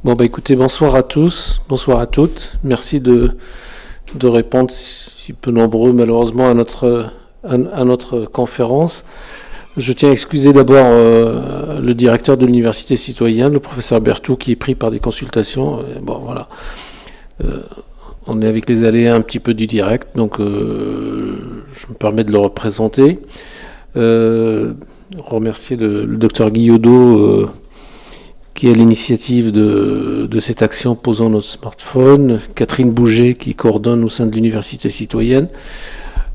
Bon, bah écoutez, bonsoir à tous, bonsoir à toutes. Merci de répondre, si peu nombreux malheureusement, à notre conférence. Je tiens à excuser d'abord le directeur de l'Université citoyenne, le professeur Berthoud, qui est pris par des consultations. Bon, voilà. On est avec les aléas un petit peu du direct, donc je me permets de le représenter. Remercier le docteur Guillaudot qui est à l'initiative de cette action Posons notre smartphone, Catherine Bouget qui coordonne au sein de l'Université citoyenne.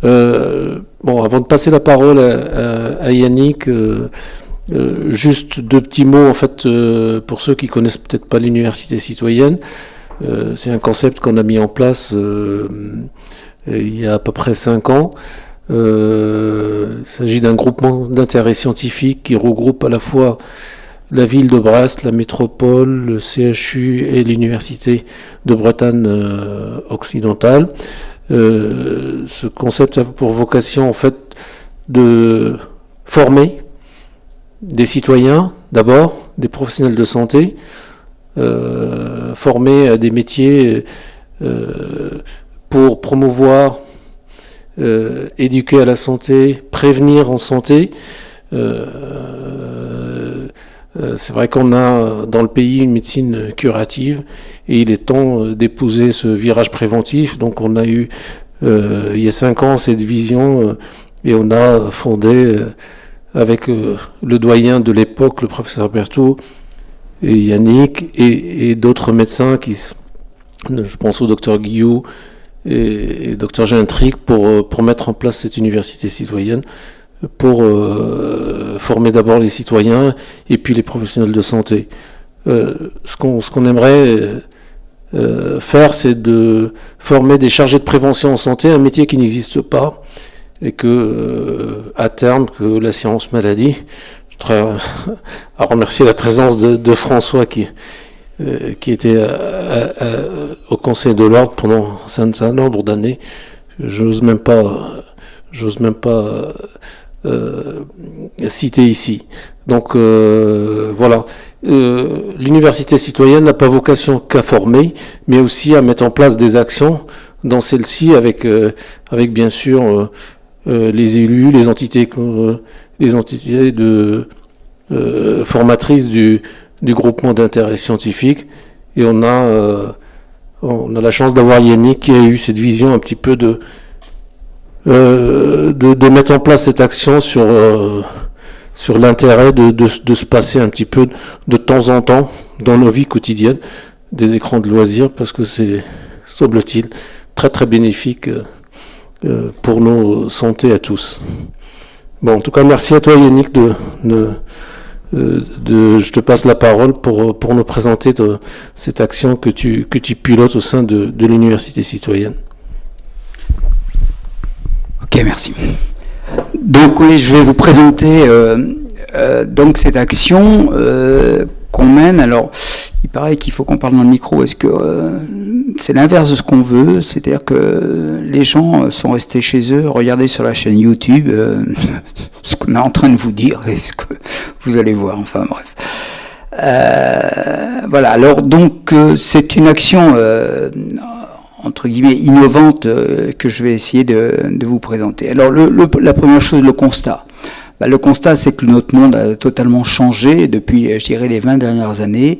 Bon, avant de passer la parole à Yannick, juste deux petits mots en fait pour ceux qui connaissent peut-être pas l'Université citoyenne. C'est un concept qu'on a mis en place il y a à peu près 5 ans. Il s'agit d'un groupement d'intérêt scientifique qui regroupe à la fois la ville de Brest, la métropole, le CHU et l'Université de Bretagne occidentale. Ce concept a pour vocation en fait de former des citoyens, d'abord des professionnels de santé, former à des métiers pour promouvoir, éduquer à la santé, prévenir en santé. C'est vrai qu'on a dans le pays une médecine curative et il est temps d'épouser ce virage préventif. Donc on a eu il y a 5 ans cette vision et on a fondé avec le doyen de l'époque, le professeur Berthoud et Yannick et d'autres médecins je pense au docteur Guillot et docteur Gentric pour mettre en place cette université citoyenne, pour former d'abord les citoyens et puis les professionnels de santé. Ce qu'on aimerait faire, c'est de former des chargés de prévention en santé, un métier qui n'existe pas, et que à terme, que l'assurance maladie, je voudrais à remercier la présence de François qui était au Conseil de l'Ordre pendant un certain nombre d'années. J'ose même pas cité ici. Donc voilà, l'université citoyenne n'a pas vocation qu'à former, mais aussi à mettre en place des actions dans celle-ci avec bien sûr les élus, les entités de formatrices du groupement d'intérêt scientifique. Et on a la chance d'avoir Yannick qui a eu cette vision un petit peu de mettre en place cette action sur l'intérêt de se passer un petit peu de temps en temps dans nos vies quotidiennes des écrans de loisirs, parce que c'est, semble-t-il, très très bénéfique pour nos santé à tous. Bon, en tout cas, merci à toi Yannick je te passe la parole pour nous présenter cette action que tu pilotes au sein de l'Université citoyenne. Ok, merci. Donc oui, je vais vous présenter donc cette action qu'on mène. Alors, il paraît qu'il faut qu'on parle dans le micro. Est-ce que c'est l'inverse de ce qu'on veut? C'est-à-dire que les gens sont restés chez eux, regardez sur la chaîne YouTube ce qu'on est en train de vous dire et ce que vous allez voir. Enfin bref. Voilà. Alors donc c'est une action entre guillemets innovante que je vais essayer de vous présenter. Alors la première chose, le constat. Le constat, c'est que notre monde a totalement changé depuis, je dirais, les 20 dernières années.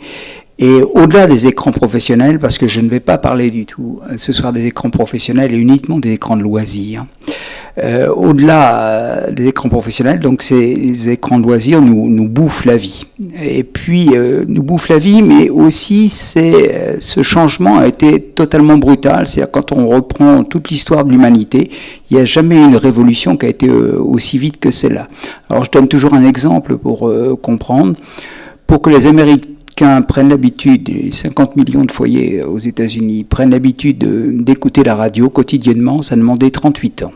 Et au-delà des écrans professionnels, parce que je ne vais pas parler du tout ce soir des écrans professionnels et uniquement des écrans de loisirs. Au-delà des écrans professionnels, donc ces écrans de loisirs nous bouffent la vie. Et puis nous bouffent la vie, mais aussi ce changement a été totalement brutal. C'est-à-dire quand on reprend toute l'histoire de l'humanité, il n'y a jamais eu une révolution qui a été aussi vite que celle-là. Alors je donne toujours un exemple pour comprendre. Pour que les Américains prennent l'habitude, les 50 millions de foyers aux États-Unis prennent l'habitude d'écouter la radio quotidiennement, ça demandait 38 ans.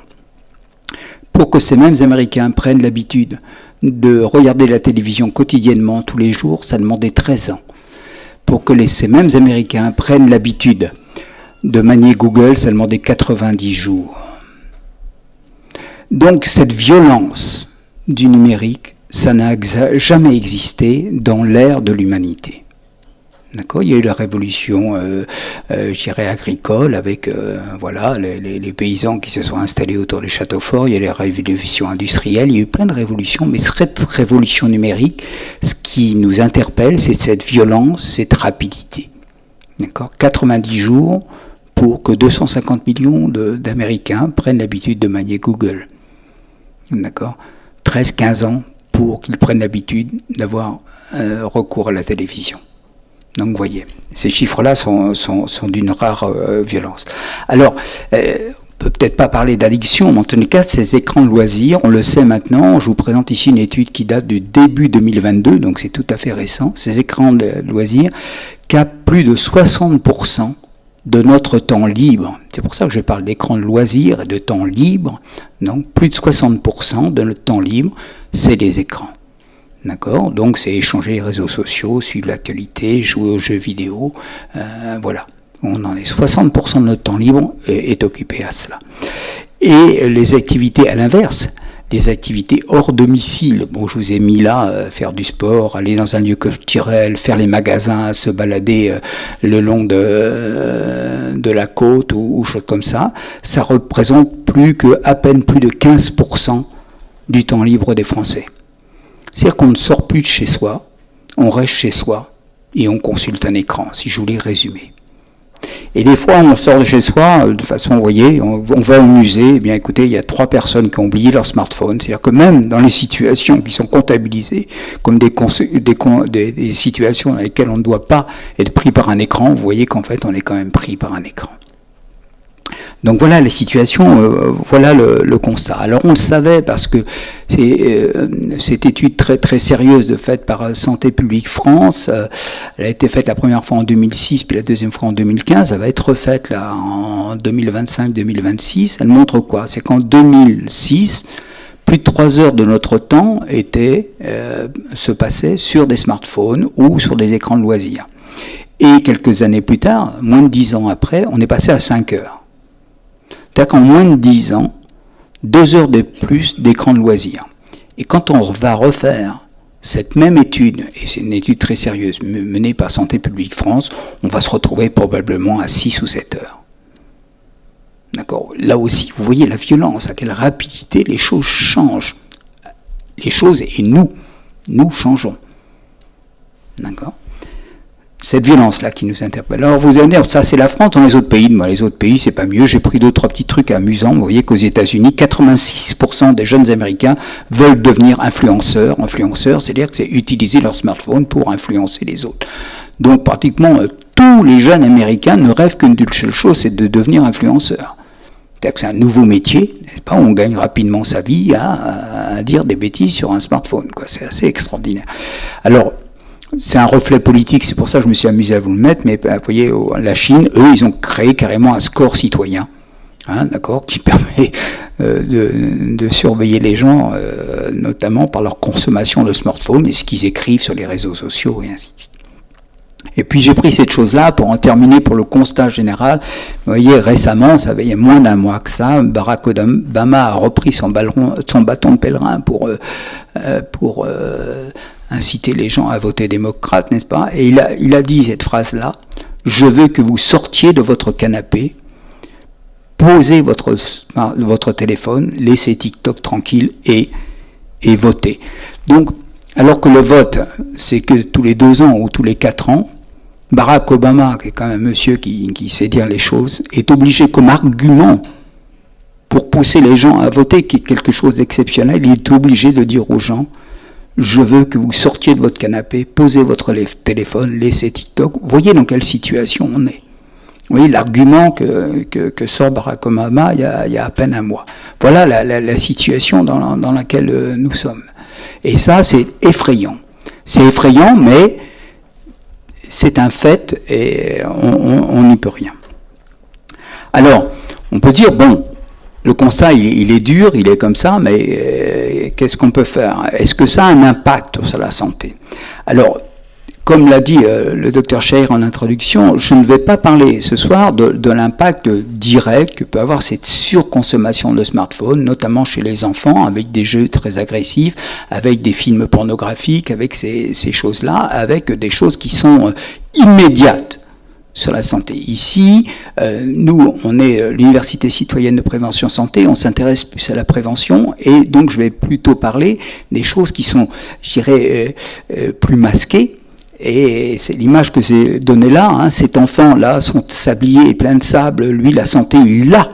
Pour que ces mêmes Américains prennent l'habitude de regarder la télévision quotidiennement tous les jours, ça demandait 13 ans. Pour que ces mêmes Américains prennent l'habitude de manier Google, ça demandait 90 jours. Donc cette violence du numérique, ça n'a jamais existé dans l'ère de l'humanité. D'accord, il y a eu la révolution, je dirais agricole, avec voilà les paysans qui se sont installés autour des châteaux forts. Il y a les révolutions industrielles. Il y a eu plein de révolutions, mais cette révolution numérique, ce qui nous interpelle, c'est cette violence, cette rapidité. D'accord, 90 jours pour que 250 millions d'Américains prennent l'habitude de manier Google. D'accord, 13-15 ans pour qu'ils prennent l'habitude d'avoir recours à la télévision. Donc vous voyez, ces chiffres-là sont d'une rare violence. Alors, on peut peut-être pas parler d'addiction, mais en tous les cas, ces écrans de loisirs, on le sait maintenant, je vous présente ici une étude qui date du début 2022, donc c'est tout à fait récent, ces écrans de loisirs captent plus de 60% de notre temps libre. C'est pour ça que je parle d'écran de loisirs et de temps libre. Donc plus de 60% de notre temps libre, c'est les écrans. D'accord, donc c'est échanger les réseaux sociaux, suivre l'actualité, jouer aux jeux vidéo, voilà. On en est 60% de notre temps libre est occupé à cela. Et les activités à l'inverse, les activités hors domicile, bon je vous ai mis là, faire du sport, aller dans un lieu culturel, faire les magasins, se balader le long de la côte ou choses comme ça représente à peine plus de 15% du temps libre des Français. C'est-à-dire qu'on ne sort plus de chez soi, on reste chez soi et on consulte un écran, si je voulais résumer. Et des fois, on sort de chez soi, de façon, vous voyez, on va au musée, eh bien écoutez, il y a 3 personnes qui ont oublié leur smartphone. C'est-à-dire que même dans les situations qui sont comptabilisées comme des situations dans lesquelles on ne doit pas être pris par un écran, vous voyez qu'en fait, on est quand même pris par un écran. Donc voilà la situation, voilà le constat. Alors on le savait parce que cette étude très très sérieuse faite par Santé publique France, elle a été faite la première fois en 2006 puis la deuxième fois en 2015, elle va être refaite là en 2025-2026. Elle montre quoi? C'est qu'en 2006, plus de 3 heures de notre temps se passaient sur des smartphones ou sur des écrans de loisirs. Et quelques années plus tard, moins de 10 ans après, on est passé à 5 heures. C'est-à-dire qu'en moins de 10 ans, 2 heures de plus d'écran de loisirs. Et quand on va refaire cette même étude, et c'est une étude très sérieuse menée par Santé publique France, on va se retrouver probablement à 6 ou 7 heures. D'accord ? Là aussi, vous voyez la violence, à quelle rapidité les choses changent. Les choses et nous changeons. D'accord ? Cette violence-là qui nous interpelle. Alors vous allez dire, ça c'est la France, dans les autres pays, moi les autres pays c'est pas mieux, j'ai pris 2-3 petits trucs amusants, vous voyez qu'aux États-Unis, 86% des jeunes Américains veulent devenir influenceurs, c'est-à-dire que c'est utiliser leur smartphone pour influencer les autres. Donc pratiquement tous les jeunes Américains ne rêvent qu'une seule chose, c'est de devenir influenceurs. C'est-à-dire que c'est un nouveau métier, n'est-ce pas, on gagne rapidement sa vie à dire des bêtises sur un smartphone, quoi. C'est assez extraordinaire. Alors, c'est un reflet politique, c'est pour ça que je me suis amusé à vous le mettre, mais vous voyez, la Chine, eux, ils ont créé carrément un score citoyen, d'accord, qui permet de surveiller les gens, notamment par leur consommation de smartphones et ce qu'ils écrivent sur les réseaux sociaux et ainsi de suite. Et puis j'ai pris cette chose-là pour en terminer pour le constat général. Vous voyez, récemment, ça fait il y a moins d'un mois que ça, Barack Obama a repris son bâton de pèlerin pour inciter les gens à voter démocrate, n'est-ce pas? Et il a dit cette phrase-là: je veux que vous sortiez de votre canapé, posez votre téléphone, laissez TikTok tranquille et votez. Donc, alors que le vote, c'est que tous les 2 ans ou tous les 4 ans, Barack Obama, qui est quand même un monsieur qui sait dire les choses, est obligé comme argument pour pousser les gens à voter, qui est quelque chose d'exceptionnel, il est obligé de dire aux gens: je veux que vous sortiez de votre canapé, posez votre téléphone, laissez TikTok. Vous voyez dans quelle situation on est. Vous voyez l'argument que sort Barack Obama il y a à peine un mois. Voilà la situation dans laquelle nous sommes. Et ça, c'est effrayant. C'est effrayant, mais c'est un fait et on n'y peut rien. Alors, on peut dire, bon, le constat, il est dur, il est comme ça, mais qu'est-ce qu'on peut faire? Est-ce que ça a un impact sur la santé? Alors, comme l'a dit le docteur Scheir en introduction, je ne vais pas parler ce soir de l'impact direct que peut avoir cette surconsommation de smartphones, notamment chez les enfants, avec des jeux très agressifs, avec des films pornographiques, avec ces choses-là, avec des choses qui sont immédiates sur la santé. Ici, nous, on est l'Université citoyenne de prévention santé, on s'intéresse plus à la prévention, et donc je vais plutôt parler des choses qui sont, je dirais, plus masquées. Et c'est l'image que j'ai donnée là, hein, cet enfant-là, son sablier est plein de sable, lui, la santé, il l'a.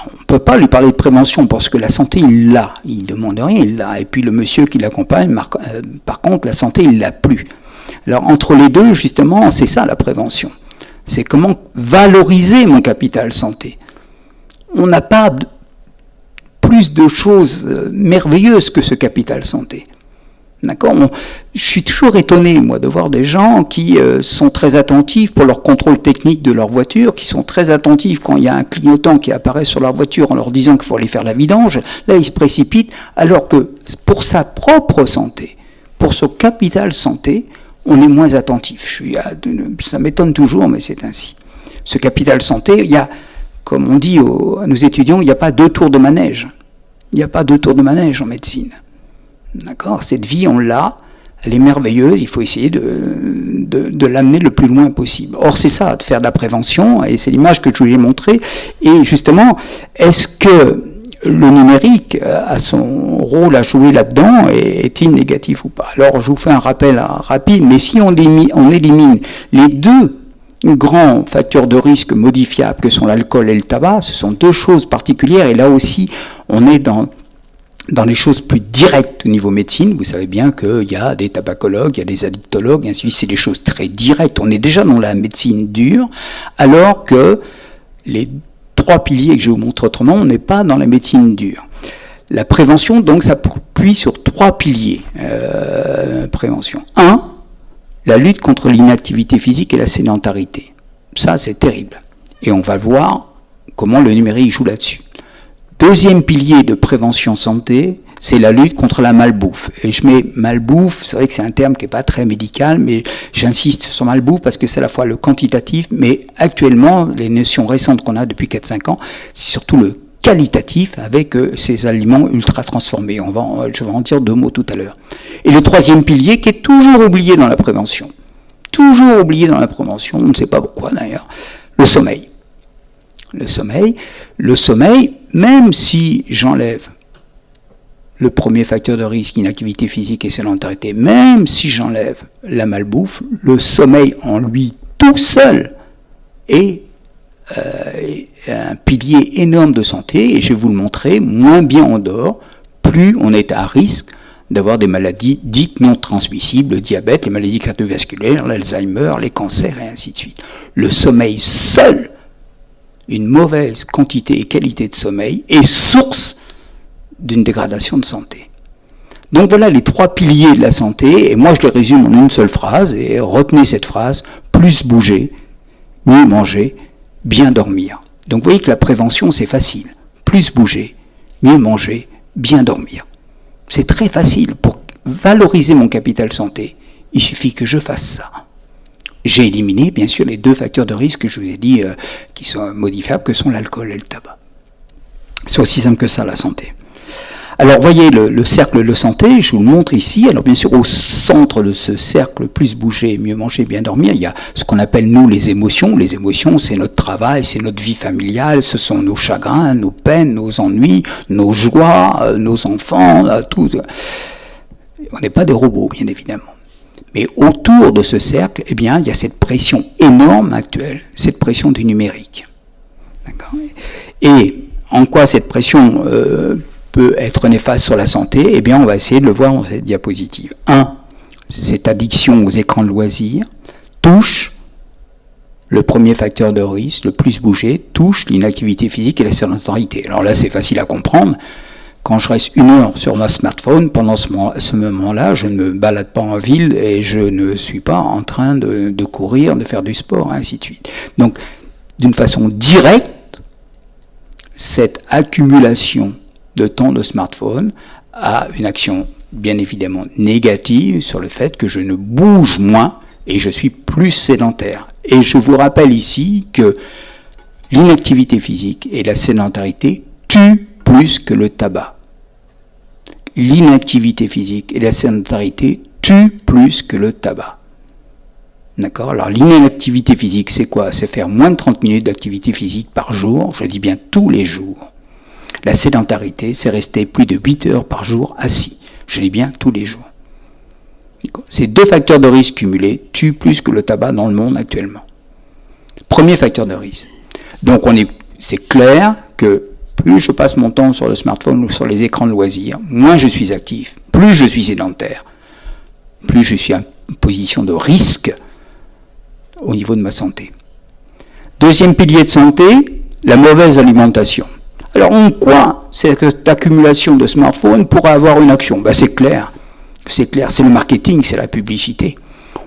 On ne peut pas lui parler de prévention parce que la santé, il l'a. Il ne demande rien, il l'a. Et puis le monsieur qui l'accompagne, par contre, la santé, il l'a plus. Alors entre les deux, justement, c'est ça la prévention. C'est comment valoriser mon capital santé. On n'a pas plus de choses merveilleuses que ce capital santé. D'accord ? Je suis toujours étonné, moi, de voir des gens qui sont très attentifs pour leur contrôle technique de leur voiture, qui sont très attentifs quand il y a un clignotant qui apparaît sur leur voiture en leur disant qu'il faut aller faire la vidange. Là, ils se précipitent, alors que pour sa propre santé, pour son capital santé, on est moins attentif. Ça m'étonne toujours, mais c'est ainsi. Ce capital santé, il y a, comme on dit à nos étudiants, il n'y a pas 2 tours de manège. Il n'y a pas 2 tours de manège en médecine. D'accord ? Cette vie, on l'a, elle est merveilleuse, il faut essayer de l'amener le plus loin possible. Or, c'est ça, de faire de la prévention, et c'est l'image que je vous ai montrée. Et justement, est-ce que le numérique a son rôle à jouer là-dedans, et est-il négatif ou pas ? Alors, je vous fais un rappel rapide, mais si on élimine les 2 grands facteurs de risque modifiables que sont l'alcool et le tabac, ce sont 2 choses particulières, et là aussi, on est dans les choses plus directes au niveau médecine. Vous savez bien qu'il y a des tabacologues, il y a des addictologues, et ainsi de suite, c'est des choses très directes. On est déjà dans la médecine dure, alors que les 3 piliers que je vous montre autrement, on n'est pas dans la médecine dure. La prévention, donc, s'appuie sur 3 piliers. Prévention. 1, la lutte contre l'inactivité physique et la sédentarité. Ça, c'est terrible. Et on va voir comment le numérique joue là-dessus. Deuxième pilier de prévention santé, c'est la lutte contre la malbouffe. Et je mets malbouffe, c'est vrai que c'est un terme qui n'est pas très médical, mais j'insiste sur malbouffe parce que c'est à la fois le quantitatif, mais actuellement, les notions récentes qu'on a depuis 4-5 ans, c'est surtout le qualitatif avec ces aliments ultra transformés. Je vais en dire 2 mots tout à l'heure. Et le troisième pilier qui est toujours oublié dans la prévention. Toujours oublié dans la prévention, on ne sait pas pourquoi d'ailleurs, le sommeil. Le sommeil, même si j'enlève le premier facteur de risque, inactivité physique et sédentarité, même si j'enlève la malbouffe, le sommeil en lui tout seul est un pilier énorme de santé, et je vais vous le montrer, moins bien on dort, plus on est à risque d'avoir des maladies dites non transmissibles, le diabète, les maladies cardiovasculaires, l'Alzheimer, les cancers et ainsi de suite. Le sommeil seul, une mauvaise quantité et qualité de sommeil est source d'une dégradation de santé. Donc voilà les 3 piliers de la santé, et moi je les résume en une seule phrase, et retenez cette phrase, plus bouger, mieux manger, bien dormir. Donc vous voyez que la prévention c'est facile, plus bouger, mieux manger, bien dormir. C'est très facile. Pour valoriser mon capital santé, il suffit que je fasse ça. J'ai éliminé, bien sûr, les 2 facteurs de risque que je vous ai dit qui sont modifiables, que sont l'alcool et le tabac. C'est aussi simple que ça, la santé. Alors, voyez le cercle de santé, je vous le montre ici. Alors, bien sûr, au centre de ce cercle, plus bouger, mieux manger, bien dormir, il y a ce qu'on appelle, nous, les émotions. Les émotions, c'est notre travail, c'est notre vie familiale, ce sont nos chagrins, nos peines, nos ennuis, nos joies, nos enfants, tout. On n'est pas des robots, bien évidemment. Mais autour de ce cercle, eh bien, il y a cette pression énorme actuelle, cette pression du numérique. D'accord ? Et en quoi cette pression peut être néfaste sur la santé ? Eh bien, on va essayer de le voir dans cette diapositive. 1, cette addiction aux écrans de loisirs touche le premier facteur de risque, le plus bouger, touche l'inactivité physique et la sédentarité. Alors là, c'est facile à comprendre. Quand je reste 1 heure sur ma smartphone, pendant ce moment-là, je ne me balade pas en ville et je ne suis pas en train de courir, de faire du sport, et ainsi de suite. Donc, d'une façon directe, cette accumulation de temps de smartphone a une action bien évidemment négative sur le fait que je ne bouge moins et je suis plus sédentaire. Et je vous rappelle ici que l'inactivité physique et la sédentarité tuent plus que le tabac. L'inactivité physique et la sédentarité tuent plus que le tabac. D'accord ? Alors l'inactivité physique, c'est quoi ? C'est faire moins de 30 minutes d'activité physique par jour, je dis bien tous les jours. La sédentarité, c'est rester plus de 8 heures par jour assis, je dis bien tous les jours. Ces deux facteurs de risque cumulés tuent plus que le tabac dans le monde actuellement. Premier facteur de risque. Donc c'est clair que plus je passe mon temps sur le smartphone ou sur les écrans de loisirs, moins je suis actif, plus je suis sédentaire, plus je suis en position de risque au niveau de ma santé. Deuxième pilier de santé, la mauvaise alimentation. Alors en quoi cette accumulation de smartphones pourrait avoir une action ? C'est clair, c'est le marketing, c'est la publicité.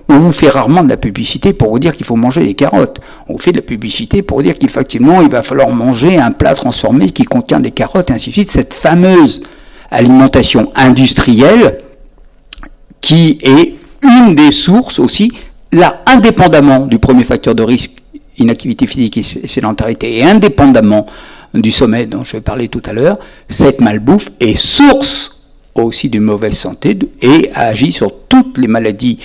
On vous fait rarement de la publicité pour vous dire qu'il faut manger des carottes. On vous fait de la publicité pour dire qu'effectivement, il va falloir manger un plat transformé qui contient des carottes, et ainsi de suite. Cette fameuse alimentation industrielle qui est une des sources aussi, là, indépendamment du premier facteur de risque, inactivité physique et sédentarité, et indépendamment du sommeil dont je vais parler tout à l'heure, cette malbouffe est source aussi d'une mauvaise santé et agit sur toutes les maladies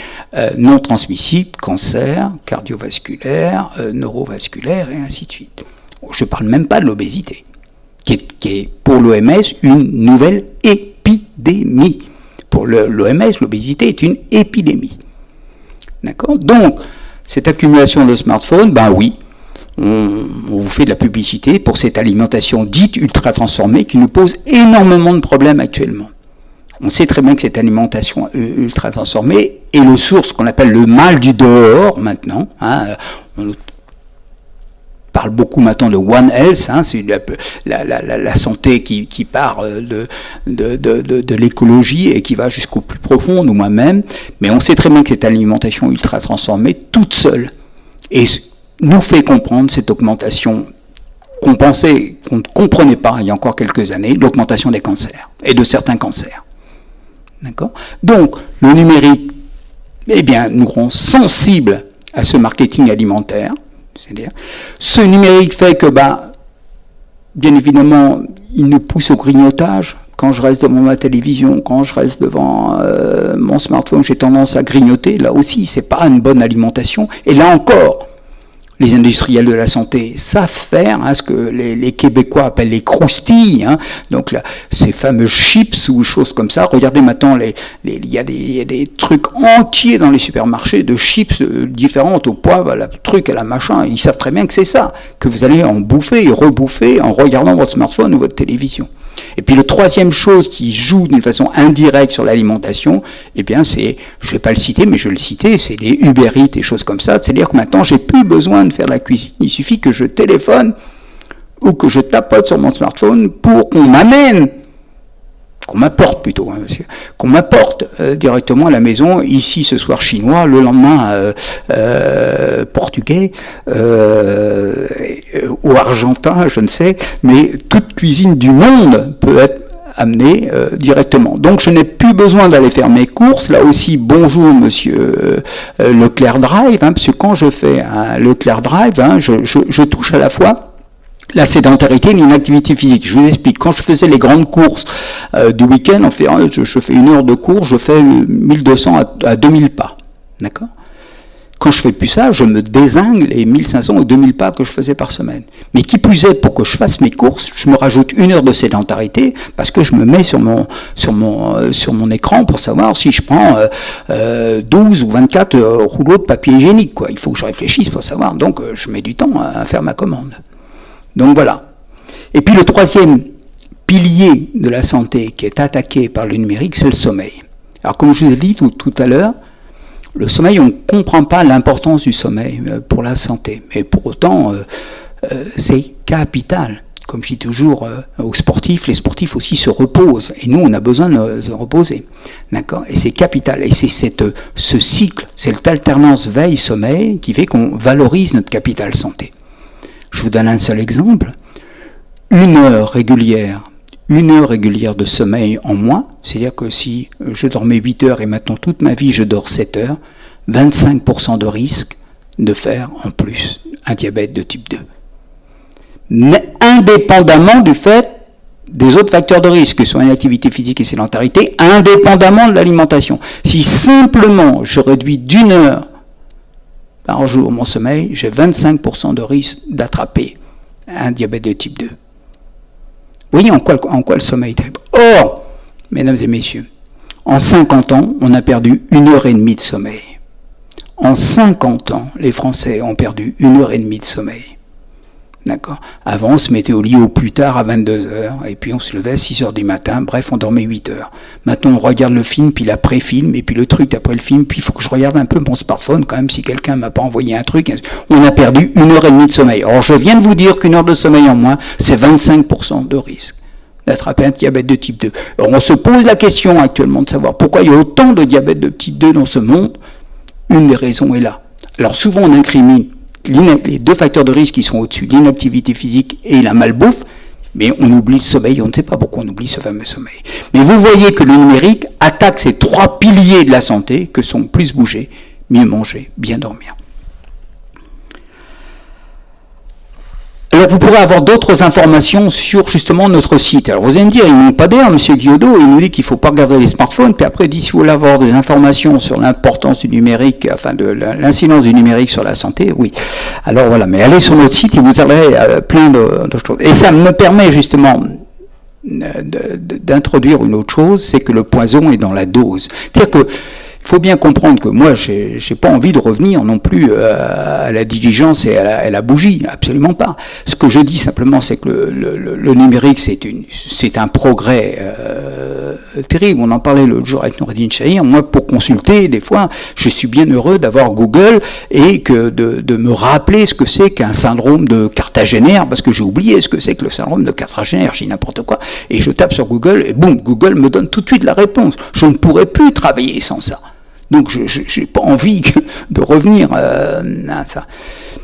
non transmissibles, cancer, cardiovasculaire, neurovasculaire et ainsi de suite. Je ne parle même pas de l'obésité, qui est pour l'OMS une nouvelle épidémie. Pour l'OMS, l'obésité est une épidémie. D'accord ? Donc, cette accumulation de smartphones, oui, on vous fait de la publicité pour cette alimentation dite ultra transformée qui nous pose énormément de problèmes actuellement. On sait très bien que cette alimentation ultra transformée est le source qu'on appelle le mal du dehors maintenant. On nous parle beaucoup maintenant de One Health, c'est la santé qui part de l'écologie et qui va jusqu'au plus profond, nous moi-même. Mais on sait très bien que cette alimentation ultra transformée, toute seule, et nous fait comprendre cette augmentation qu'on ne comprenait pas il y a encore quelques années, l'augmentation des cancers et de certains cancers. D'accord ? Donc, le numérique, nous rend sensibles à ce marketing alimentaire. C'est-à-dire, ce numérique fait que, bien évidemment, il nous pousse au grignotage. Quand je reste devant ma télévision, quand je reste devant mon smartphone, j'ai tendance à grignoter. Là aussi, c'est pas une bonne alimentation. Et là encore, les industriels de la santé savent faire ce que les Québécois appellent les croustilles, donc là, ces fameux chips ou choses comme ça. Regardez maintenant, il y a des trucs entiers dans les supermarchés de chips différentes au poivre, à la truc, à la machin. Ils savent très bien que c'est ça, que vous allez en bouffer et rebouffer en regardant votre smartphone ou votre télévision. Et puis, la troisième chose qui joue d'une façon indirecte sur l'alimentation, c'est, je ne vais pas le citer, mais je vais le citer, c'est les Uber Eats et choses comme ça. C'est-à-dire que maintenant, j'ai plus besoin de faire la cuisine. Il suffit que je téléphone ou que je tapote sur mon smartphone pour qu'on m'apporte directement à la maison, ici ce soir chinois, le lendemain portugais ou argentin, je ne sais, mais toute cuisine du monde peut être amenée directement. Donc je n'ai plus besoin d'aller faire mes courses. Là aussi, bonjour monsieur Leclerc Drive, parce que quand je fais un Leclerc Drive, je touche à la fois la sédentarité et l'inactivité physique. Je vous explique. Quand je faisais les grandes courses du week-end, je fais une heure de course, je fais 1200 à 2000 pas. D'accord ? Quand je fais plus ça, je me dézingue les 1500 ou 2000 pas que je faisais par semaine. Mais qui plus est, pour que je fasse mes courses, je me rajoute une heure de sédentarité parce que je me mets sur mon écran pour savoir si je prends 12 ou 24 rouleaux de papier hygiénique. Il faut que je réfléchisse pour savoir. Donc, je mets du temps à faire ma commande. Donc voilà. Et puis le troisième pilier de la santé qui est attaqué par le numérique, c'est le sommeil. Alors comme je vous ai dit tout à l'heure, le sommeil, on ne comprend pas l'importance du sommeil pour la santé. Mais pour autant, c'est capital. Comme je dis toujours aux sportifs, les sportifs aussi se reposent. Et nous, on a besoin de se reposer. D'accord ? Et c'est capital. Et c'est ce cycle, cette alternance veille-sommeil qui fait qu'on valorise notre capital santé. Je vous donne un seul exemple. 1 heure régulière, 1 heure régulière de sommeil en moins, c'est-à-dire que si je dormais 8 heures et maintenant toute ma vie je dors 7 heures, 25% de risque de faire en plus un diabète de type 2. Mais indépendamment du fait des autres facteurs de risque, que sont l'inactivité physique et sédentarité, indépendamment de l'alimentation. Si simplement je réduis d'1 heure par jour mon sommeil, j'ai 25% de risque d'attraper un diabète de type 2. Vous voyez en quoi le sommeil est terrible. Or, mesdames et messieurs, en 50 ans, on a perdu 1 heure et demie de sommeil. En 50 ans, les Français ont perdu 1 heure et demie de sommeil. D'accord. Avant, on se mettait au lit au plus tard à 22h, et puis on se levait à 6h du matin, bref, on dormait 8 heures. Maintenant, on regarde le film, puis l'après-film, et puis le truc après le film, puis il faut que je regarde un peu mon smartphone, quand même, si quelqu'un m'a pas envoyé un truc. On a perdu 1 heure et demie de sommeil. Or, je viens de vous dire qu'1 heure de sommeil en moins, c'est 25% de risque d'attraper un diabète de type 2. Alors, on se pose la question actuellement de savoir pourquoi il y a autant de diabète de type 2 dans ce monde. Une des raisons est là. Alors, souvent, on incrimine les 2 facteurs de risque qui sont au-dessus, l'inactivité physique et la malbouffe, mais on oublie le sommeil, on ne sait pas pourquoi on oublie ce fameux sommeil. Mais vous voyez que le numérique attaque ces 3 piliers de la santé, que sont plus bouger, mieux manger, bien dormir. Alors vous pourrez avoir d'autres informations sur justement notre site. Alors vous allez me dire, il ne manque pas d'air, M. Guillaudot, il nous dit qu'il ne faut pas regarder les smartphones, puis après il dit, si vous voulez avoir des informations sur l'importance du numérique, enfin de l'incidence du numérique sur la santé, oui. Alors voilà, mais allez sur notre site et vous aurez plein de choses. Et ça me permet justement d'introduire une autre chose, c'est que le poison est dans la dose. C'est-à-dire que il faut bien comprendre que moi, j'ai pas envie de revenir non plus à la diligence et à la bougie, absolument pas. Ce que je dis simplement, c'est que le numérique, c'est un progrès terrible. On en parlait l'autre jour avec Noureddin Chahir. Moi, pour consulter, des fois, je suis bien heureux d'avoir Google et de me rappeler ce que c'est qu'un syndrome de Cartagénaire, parce que j'ai oublié ce que c'est que le syndrome de Cartagénaire, je dis n'importe quoi, et je tape sur Google, et boum, Google me donne tout de suite la réponse. Je ne pourrais plus travailler sans ça. Donc je n'ai pas envie de revenir à ça.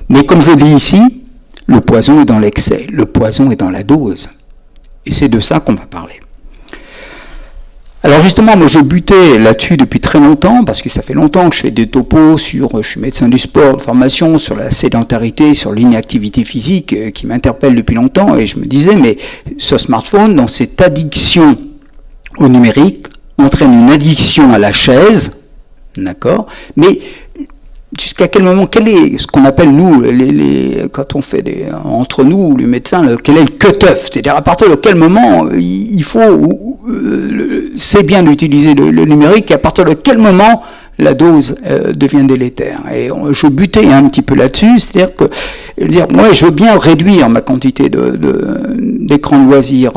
Mais comme je le dis ici, le poison est dans l'excès, le poison est dans la dose. Et c'est de ça qu'on va parler. Alors justement, moi je butais là-dessus depuis très longtemps, parce que ça fait longtemps que je fais des topos sur, je suis médecin du sport de formation, sur la sédentarité, sur l'inactivité physique, qui m'interpelle depuis longtemps, et je me disais, mais ce smartphone, dans cette addiction au numérique, entraîne une addiction à la chaise. D'accord. Mais jusqu'à quel moment, quel est ce qu'on appelle nous, quand on fait entre nous, les médecins, quel est le cut-off? C'est-à-dire à partir de quel moment il faut, c'est bien d'utiliser le numérique, et à partir de quel moment la dose devient délétère. Et je butais un petit peu là-dessus, c'est-à-dire que moi je veux bien réduire ma quantité d'écran de loisirs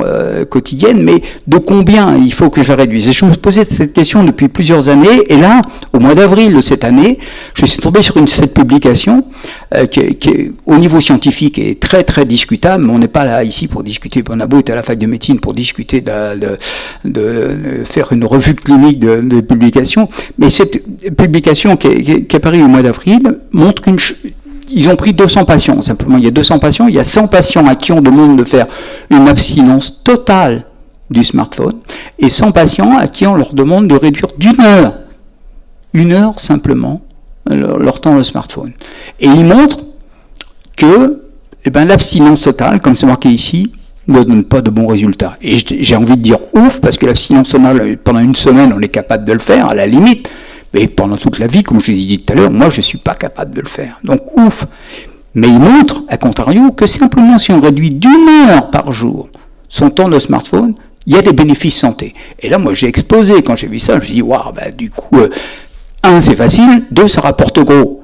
quotidienne, mais de combien il faut que je la réduise? Et je me posais cette question depuis plusieurs années, et là, au mois d'avril de cette année, je suis tombé sur cette publication qui au niveau scientifique est très très discutable, mais on n'est pas là ici pour discuter, on a beau être à la fac de médecine pour discuter de faire une revue clinique de publications, mais cette publication qui est apparue au mois d'avril montre ils ont pris 200 patients, simplement il y a 200 patients, il y a 100 patients à qui on demande de faire une abstinence totale du smartphone, et 100 patients à qui on leur demande de réduire une heure simplement, leur temps au smartphone. Et ils montrent que l'abstinence totale, comme c'est marqué ici, ne donne pas de bons résultats. Et j'ai envie de dire ouf, parce que l'abstinence totale, pendant une semaine, on est capable de le faire, à la limite, mais pendant toute la vie, comme je vous ai dit tout à l'heure, moi je ne suis pas capable de le faire. Donc ouf. Mais il montre, à contrario, que simplement si on réduit d'1 heure par jour son temps de smartphone, il y a des bénéfices santé. Et là, moi j'ai explosé quand j'ai vu ça, je me suis dit, waouh, du coup, 1, c'est facile, 2, ça rapporte gros.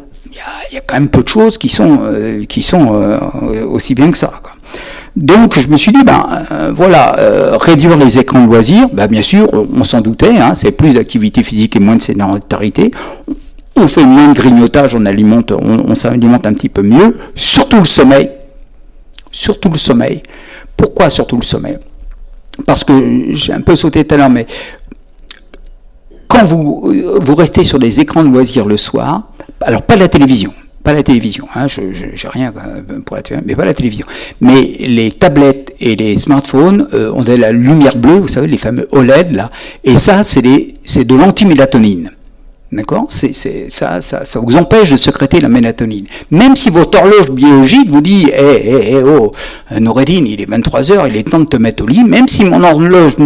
Il y a quand même peu de choses qui sont aussi bien que ça, quoi. Donc je me suis dit, réduire les écrans de loisirs, bien sûr, on s'en doutait, c'est plus d'activité physique et moins de sédentarité. On fait moins de grignotage, on s'alimente un petit peu mieux, surtout le sommeil. Surtout le sommeil. Pourquoi surtout le sommeil? Parce que j'ai un peu sauté tout à l'heure, mais quand vous restez sur des écrans de loisirs le soir, alors pas la télévision, Pas la télévision, hein, j'ai rien pour la télévision, mais pas la télévision. Mais les tablettes et les smartphones ont de la lumière bleue, vous savez, les fameux OLED, là, et ça, c'est de l'antimélatonine. D'accord ? Ça vous empêche de sécréter la mélatonine. Même si votre horloge biologique vous dit oh, Noureddin, il est 23h, il est temps de te mettre au lit, même si mon horloge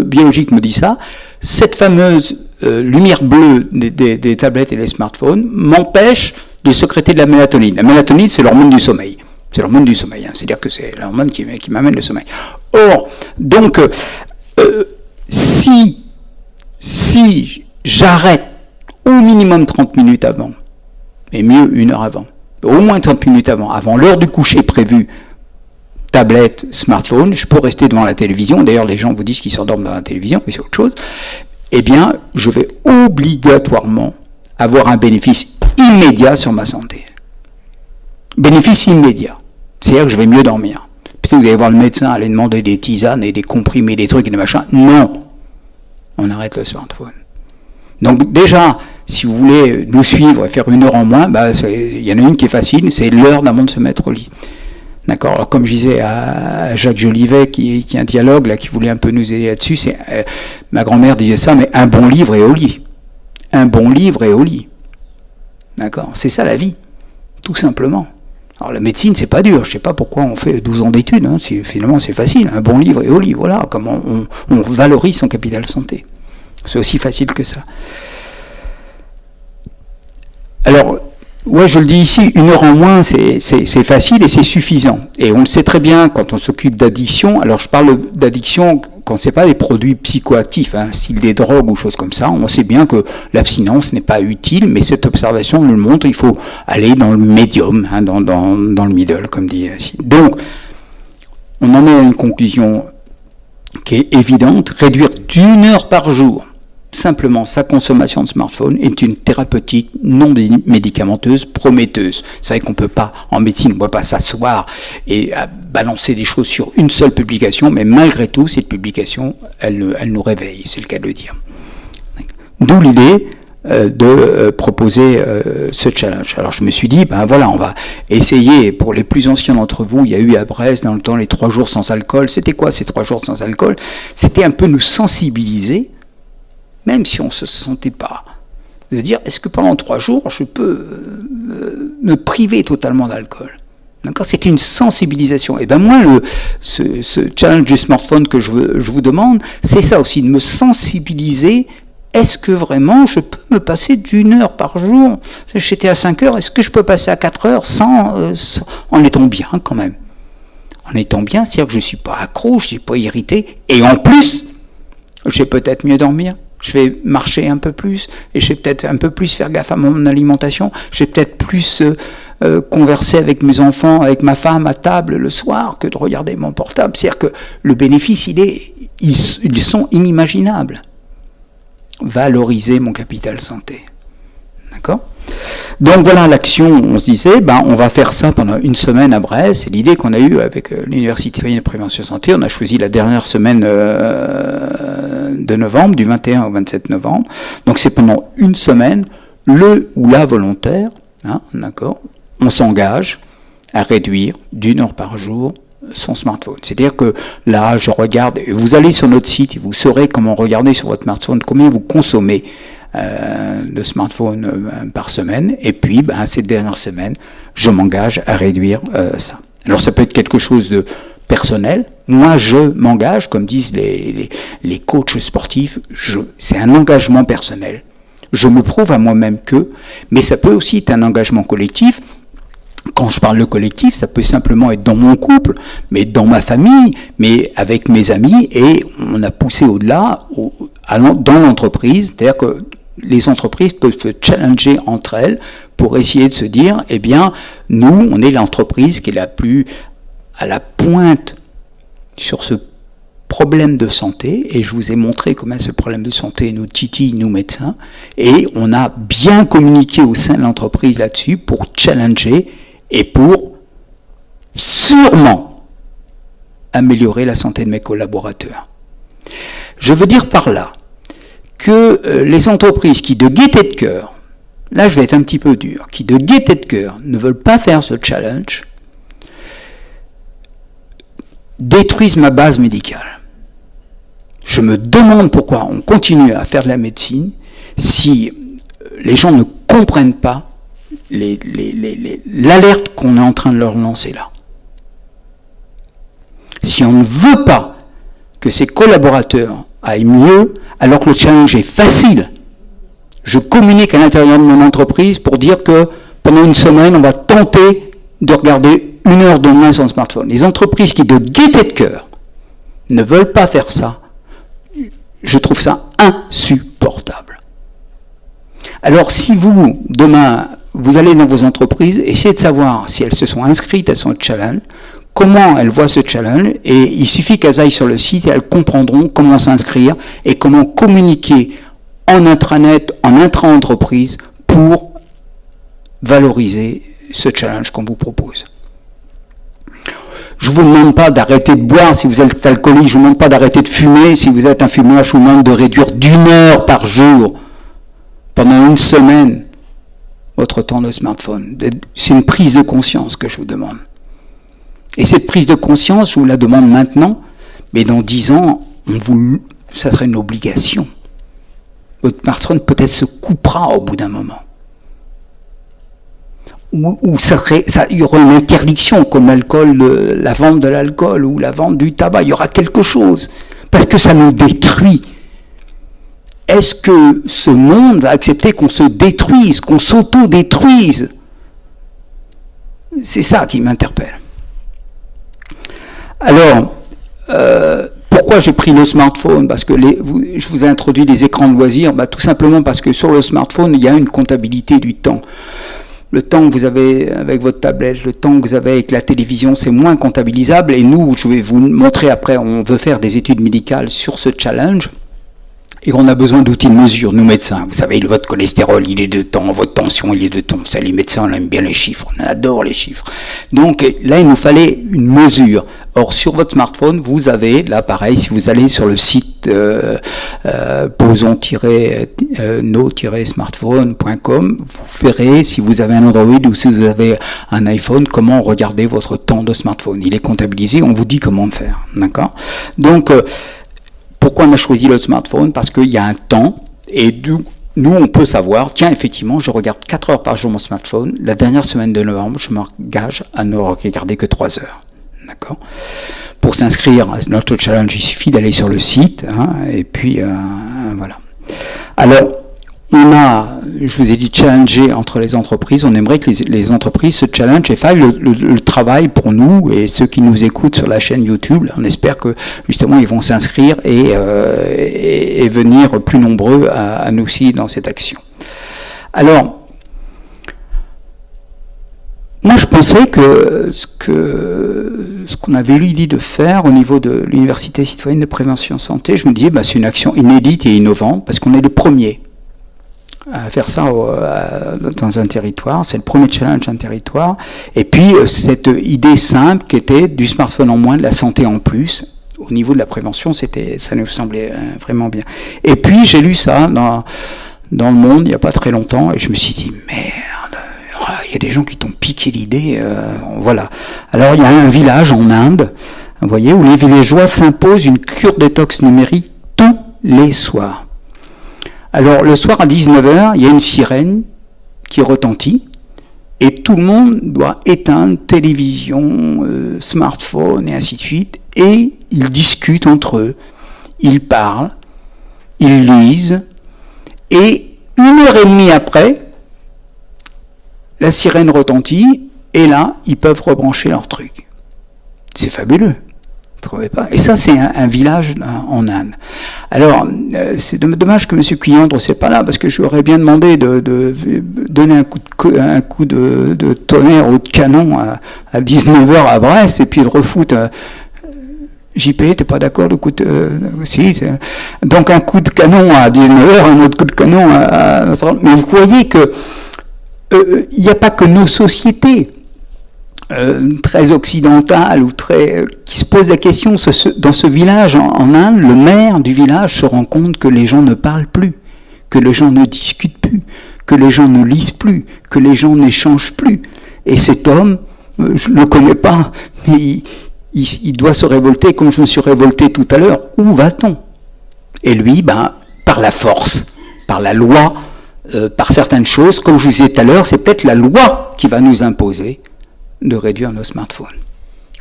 biologique me dit ça, cette fameuse lumière bleue des tablettes et des smartphones m'empêche de sécréter de la mélatonine. La mélatonine, c'est l'hormone du sommeil. C'est l'hormone du sommeil, hein. C'est-à-dire que c'est l'hormone qui m'amène le sommeil. Or, donc, si j'arrête au minimum 30 minutes avant, et mieux 1 heure avant, au moins 30 minutes avant l'heure du coucher prévue, tablette, smartphone, je peux rester devant la télévision, d'ailleurs les gens vous disent qu'ils s'endorment devant la télévision, mais c'est autre chose, eh bien, je vais obligatoirement avoir un bénéfice immédiat sur ma santé. Bénéfice immédiat. C'est-à-dire que je vais mieux dormir. Plutôt que d'aller voir le médecin, aller demander des tisanes et des comprimés, des trucs et des machins, non. On arrête le smartphone. Donc déjà, si vous voulez nous suivre et faire 1 heure en moins, il y en a une qui est facile, c'est l'heure d'avant de se mettre au lit. D'accord. Alors comme je disais à Jacques Jolivet, qui est un dialogue là, qui voulait un peu nous aider là-dessus, ma grand-mère disait ça, mais un bon livre est au lit. Un bon livre est au lit. D'accord. C'est ça la vie, tout simplement. Alors la médecine, c'est pas dur. Je sais pas pourquoi on fait 12 ans d'études. Hein. Finalement, c'est facile. Un bon livre est au lit. Voilà comment on valorise son capital santé. C'est aussi facile que ça. Alors, ouais, je le dis ici, 1 heure en moins, c'est facile et c'est suffisant. Et on le sait très bien quand on s'occupe d'addiction. Alors, je parle d'addiction quand c'est pas des produits psychoactifs, hein, style des drogues ou choses comme ça. On sait bien que l'abstinence n'est pas utile, mais cette observation nous le montre. Il faut aller dans le médium, hein, dans le middle, comme dit ici. Donc, on en est à une conclusion qui est évidente. Réduire d'1 heure par jour simplement sa consommation de smartphone est une thérapeutique non médicamenteuse prometteuse. C'est vrai qu'on peut pas, en médecine, on ne peut pas s'asseoir et balancer des choses sur une seule publication, mais malgré tout, cette publication, elle nous réveille, c'est le cas de le dire. D'où l'idée de proposer ce challenge. Alors je me suis dit, voilà, on va essayer, pour les plus anciens d'entre vous, il y a eu à Brest dans le temps les 3 jours sans alcool. C'était quoi ces 3 jours sans alcool ? C'était un peu nous sensibiliser, même si on ne se sentait pas, de dire, est-ce que pendant 3 jours, je peux me priver totalement d'alcool ? D'accord ? C'était une sensibilisation. Et moi, ce challenge du smartphone que je vous demande, c'est ça aussi, de me sensibiliser. Est-ce que vraiment je peux me passer d'1 heure par jour ? J'étais à 5 heures, est-ce que je peux passer à 4 heures en étant bien quand même ? En étant bien, c'est-à-dire que je ne suis pas accro, je ne suis pas irrité, et en plus, je vais peut-être mieux dormir. Je vais marcher un peu plus, et je vais peut-être un peu plus faire gaffe à mon alimentation, je vais peut-être plus converser avec mes enfants, avec ma femme à table le soir, que de regarder mon portable. C'est-à-dire que le bénéfice, ils sont inimaginables. Valoriser mon capital santé. D'accord ? Donc voilà l'action, on se disait, on va faire ça pendant 1 semaine à Brest. C'est l'idée qu'on a eue avec l'Université de Prévention Santé. On a choisi la dernière semaine de novembre, du 21 au 27 novembre. Donc c'est pendant 1 semaine, le ou la volontaire, hein, d'accord, on s'engage à réduire d'1 heure par jour son smartphone. C'est-à-dire que là, je regarde, vous allez sur notre site et vous saurez comment regarder sur votre smartphone combien vous consommez de smartphone par semaine, et puis cette dernière semaine, je m'engage à réduire ça. Alors ça peut être quelque chose de personnel. Moi, je m'engage, comme disent les coachs sportifs, c'est un engagement personnel. Je me prouve à moi-même que, mais ça peut aussi être un engagement collectif. Quand je parle de collectif, ça peut simplement être dans mon couple, mais dans ma famille, mais avec mes amis, et on a poussé au-delà dans l'entreprise, c'est-à-dire que les entreprises peuvent se challenger entre elles pour essayer de se dire, nous, on est l'entreprise qui est la plus à la pointe sur ce problème de santé, et je vous ai montré comment ce problème de santé nous titille, nous médecins, et on a bien communiqué au sein de l'entreprise là-dessus pour challenger et pour sûrement améliorer la santé de mes collaborateurs. Je veux dire par là que les entreprises qui, de gaieté de cœur, là je vais être un petit peu dur, qui de gaieté de cœur ne veulent pas faire ce challenge, détruisent ma base médicale. Je me demande pourquoi on continue à faire de la médecine si les gens ne comprennent pas l'alerte qu'on est en train de leur lancer là. Si on ne veut pas que ses collaborateurs aillent mieux, alors que le challenge est facile, je communique à l'intérieur de mon entreprise pour dire que pendant une semaine, on va tenter de regarder 1 heure de moins sur le smartphone. Les entreprises qui, de gaieté de cœur, ne veulent pas faire ça, je trouve ça insupportable. Alors si vous, demain, vous allez dans vos entreprises, essayez de savoir si elles se sont inscrites à son challenge, comment elles voient ce challenge, et il suffit qu'elles aillent sur le site et elles comprendront comment s'inscrire et comment communiquer en intranet, en intra-entreprise pour valoriser ce challenge qu'on vous propose. Je ne vous demande pas d'arrêter de boire si vous êtes alcoolique, je ne vous demande pas d'arrêter de fumer si vous êtes un fumeur, je vous demande de réduire d'1 heure par jour pendant une semaine votre temps de smartphone. C'est une prise de conscience que je vous demande. Et cette prise de conscience, je vous la demande maintenant, mais dans 10 ans, ça serait une obligation. Votre smartphone peut-être se coupera au bout d'un moment. Ou il y aura une interdiction, comme l'alcool, la vente de l'alcool ou la vente du tabac. Il y aura quelque chose, parce que ça nous détruit. Est-ce que ce monde va accepter qu'on se détruise, qu'on s'auto-détruise? C'est ça qui m'interpelle. Alors, pourquoi j'ai pris le smartphone? Parce que je vous ai introduit les écrans de loisirs, tout simplement parce que sur le smartphone, il y a une comptabilité du temps. Le temps que vous avez avec votre tablette, le temps que vous avez avec la télévision, c'est moins comptabilisable. Et nous, je vais vous montrer après, on veut faire des études médicales sur ce challenge. Et on a besoin d'outils de mesure, nous médecins. Vous savez, votre cholestérol, il est de temps, votre tension, il est de temps. Ça, les médecins, on aime bien les chiffres, on adore les chiffres. Donc là, il nous fallait une mesure. Or, sur votre smartphone, vous avez, là pareil, si vous allez sur le site poson-no-smartphone.com, vous verrez, si vous avez un Android ou si vous avez un iPhone, comment regarder votre temps de smartphone. Il est comptabilisé, on vous dit comment faire. D'accord ? Donc, pourquoi on a choisi le smartphone? Parce qu'il y a un temps, et nous, on peut savoir, tiens, effectivement, je regarde 4 heures par jour mon smartphone. La dernière semaine de novembre, je m'engage à ne regarder que 3 heures. D'accord? Pour s'inscrire à notre challenge, il suffit d'aller sur le site, et puis, voilà. Alors, on a, je vous ai dit, challenger entre les entreprises. On aimerait que les entreprises se challengent et fassent le travail pour nous et ceux qui nous écoutent sur la chaîne YouTube. On espère que, justement, ils vont s'inscrire et venir plus nombreux à nous suivre dans cette action. Alors, moi, je pensais que ce qu'on avait eu l'idée de faire au niveau de l'Université citoyenne de prévention santé, je me disais, c'est une action inédite et innovante parce qu'on est les premiers à faire ça dans un territoire. C'est le premier challenge d'un territoire. Et puis, cette idée simple qui était du smartphone en moins, de la santé en plus, au niveau de la prévention, ça nous semblait vraiment bien. Et puis, j'ai lu ça dans le Monde il n'y a pas très longtemps, et je me suis dit, merde, il y a des gens qui t'ont piqué l'idée, voilà. Alors, il y a un village en Inde, vous voyez, où les villageois s'imposent une cure détox numérique tous les soirs. Alors, le soir à 19h, il y a une sirène qui retentit et tout le monde doit éteindre télévision, smartphone et ainsi de suite. Et ils discutent entre eux, ils parlent, ils lisent et 1h30 après, la sirène retentit et là, ils peuvent rebrancher leur truc. C'est fabuleux. Trouvez pas. Et ça, c'est un village en Inde. Alors, c'est dommage que M. Cuillandre ne soit pas là, parce que je lui aurais bien demandé de donner un coup de tonnerre ou de canon à 19h à Brest, et puis de refoutre. JP, t'es pas d'accord, le coup de... si, donc un coup de canon à 19h, un autre coup de canon à... Mais vous voyez que il n'y a pas que nos sociétés très occidentale ou qui se pose la question. Dans ce village en Inde, le maire du village se rend compte que les gens ne parlent plus, que les gens ne discutent plus, que les gens ne lisent plus, que les gens n'échangent plus. Et cet homme, je ne le connais pas, mais il doit se révolter comme je me suis révolté tout à l'heure. Où va-t-on? Et lui, par la force, par la loi, par certaines choses, comme je vous disais tout à l'heure, c'est peut-être la loi qui va nous imposer de réduire nos smartphones.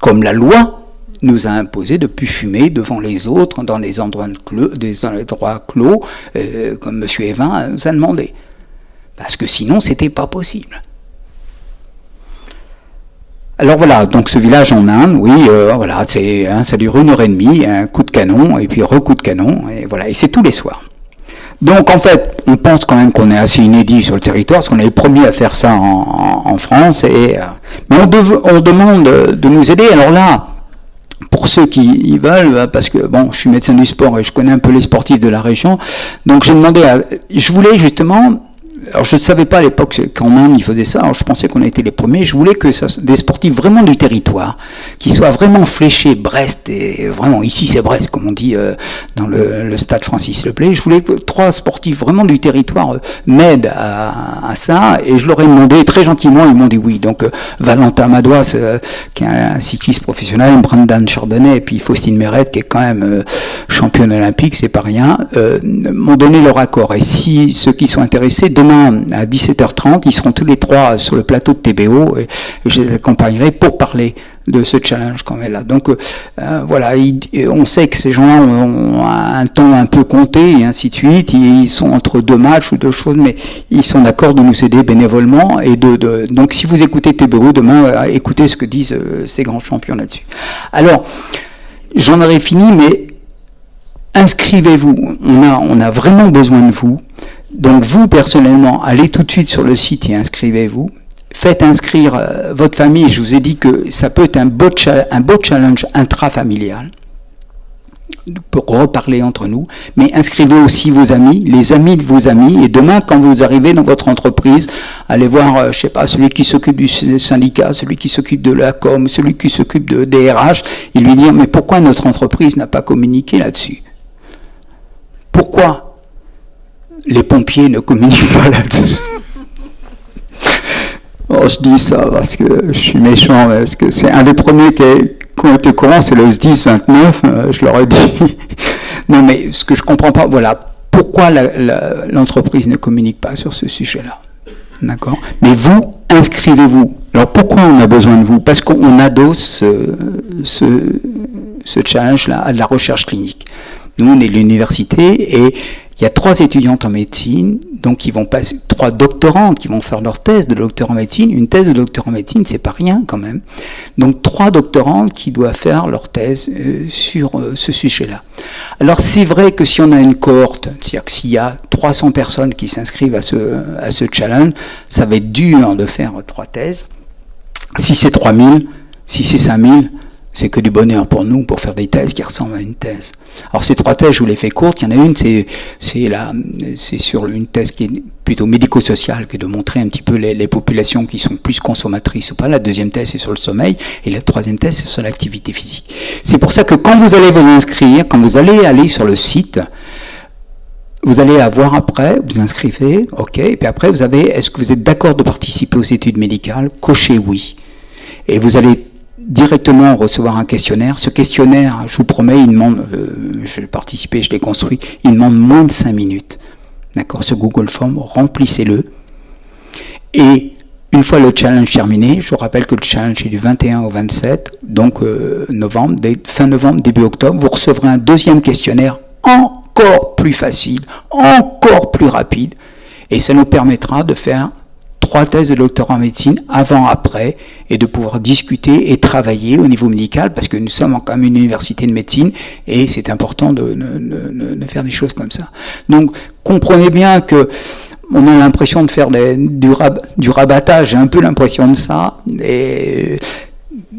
Comme la loi nous a imposé de ne plus fumer devant les autres, dans des endroits clos, comme M. Evin nous a demandé. Parce que sinon, ce n'était pas possible. Alors voilà, donc ce village en Inde, oui, voilà, ça dure 1h30, un coup de canon, et puis coup de canon, et voilà, et c'est tous les soirs. Donc en fait, on pense quand même qu'on est assez inédit sur le territoire, parce qu'on est les premiers à faire ça en France, mais on demande de nous aider. Alors là, pour ceux qui y veulent, parce que bon, je suis médecin du sport et je connais un peu les sportifs de la région, donc j'ai demandé je voulais justement, alors je ne savais pas à l'époque quand même ils faisaient ça, alors je pensais qu'on a été les premiers, je voulais que des sportifs vraiment du territoire, qui soient vraiment fléchés, Brest, et vraiment ici c'est Brest comme on dit dans le stade Francis Leplay, je voulais que 3 sportifs vraiment du territoire m'aident à ça, et je leur ai demandé, très gentiment ils m'ont dit oui, donc Valentin Madouas qui est un cycliste professionnel, Brendan Chardonnay, et puis Faustine Mérette qui est quand même championne olympique, c'est pas rien, m'ont donné leur accord, et si ceux qui sont intéressés, demain à 17h30, ils seront tous les 3 sur le plateau de TBO et je les accompagnerai pour parler de ce challenge qu'on est là. Donc voilà, on sait que ces gens-là ont un temps un peu compté et ainsi de suite, ils sont entre 2 matchs ou 2 choses, mais ils sont d'accord de nous aider bénévolement et donc si vous écoutez TBO demain, écoutez ce que disent ces grands champions là-dessus. Alors, j'en aurais fini, mais inscrivez-vous, on a vraiment besoin de vous. Donc vous, personnellement, allez tout de suite sur le site et inscrivez-vous. Faites inscrire votre famille. Je vous ai dit que ça peut être un beau challenge intrafamilial pour reparler entre nous. Mais inscrivez aussi vos amis, les amis de vos amis. Et demain, quand vous arrivez dans votre entreprise, allez voir, je sais pas, celui qui s'occupe du syndicat, celui qui s'occupe de la com, celui qui s'occupe des RH, et lui dire, mais pourquoi notre entreprise n'a pas communiqué là-dessus? Pourquoi les pompiers ne communiquent pas là-dessus? Oh, je dis ça parce que je suis méchant, parce que c'est un des premiers qui ont été au courant, c'est le SDIS 29, je leur ai dit. Non, mais ce que je comprends pas, voilà, pourquoi l'entreprise ne communique pas sur ce sujet-là? D'accord? Mais vous, inscrivez-vous. Alors pourquoi on a besoin de vous? Parce qu'on adosse ce challenge-là à de la recherche clinique. Nous, on est l'université et il y a 3 étudiantes en médecine, donc ils vont passer 3 doctorantes qui vont faire leur thèse de docteur en médecine. Une thèse de docteur en médecine, c'est pas rien quand même. Donc 3 doctorantes qui doivent faire leur thèse sur ce sujet-là. Alors c'est vrai que si on a une cohorte, c'est-à-dire que s'il y a 300 personnes qui s'inscrivent à ce challenge, ça va être dur de faire 3 thèses. Si c'est 3000, si c'est 5000, c'est que du bonheur pour nous, pour faire des thèses qui ressemblent à une thèse. Alors ces 3 thèses, je vous les fais courtes. Il y en a une, c'est sur une thèse qui est plutôt médico-sociale, que de montrer un petit peu les populations qui sont plus consommatrices ou pas. La deuxième thèse, c'est sur le sommeil. Et la troisième thèse, c'est sur l'activité physique. C'est pour ça que quand vous allez vous inscrire, quand vous allez aller sur le site, vous allez avoir après, vous inscrivez, ok, et puis après vous avez, est-ce que vous êtes d'accord de participer aux études médicales? Cochez oui. Et vous allez directement recevoir un questionnaire. Ce questionnaire, je vous promets, il demande, je l'ai participé, je l'ai construit, il demande moins de 5 minutes. D'accord? Ce Google Form, remplissez-le. Et une fois le challenge terminé, je vous rappelle que le challenge est du 21 au 27, donc novembre, fin novembre, début octobre, vous recevrez un deuxième questionnaire encore plus facile, encore plus rapide, et ça nous permettra de faire 3 thèses de doctorat en médecine, avant-après, et de pouvoir discuter et travailler au niveau médical, parce que nous sommes quand même une université de médecine, et c'est important de faire des choses comme ça. Donc, comprenez bien que on a l'impression de faire du rabattage, j'ai un peu l'impression de ça,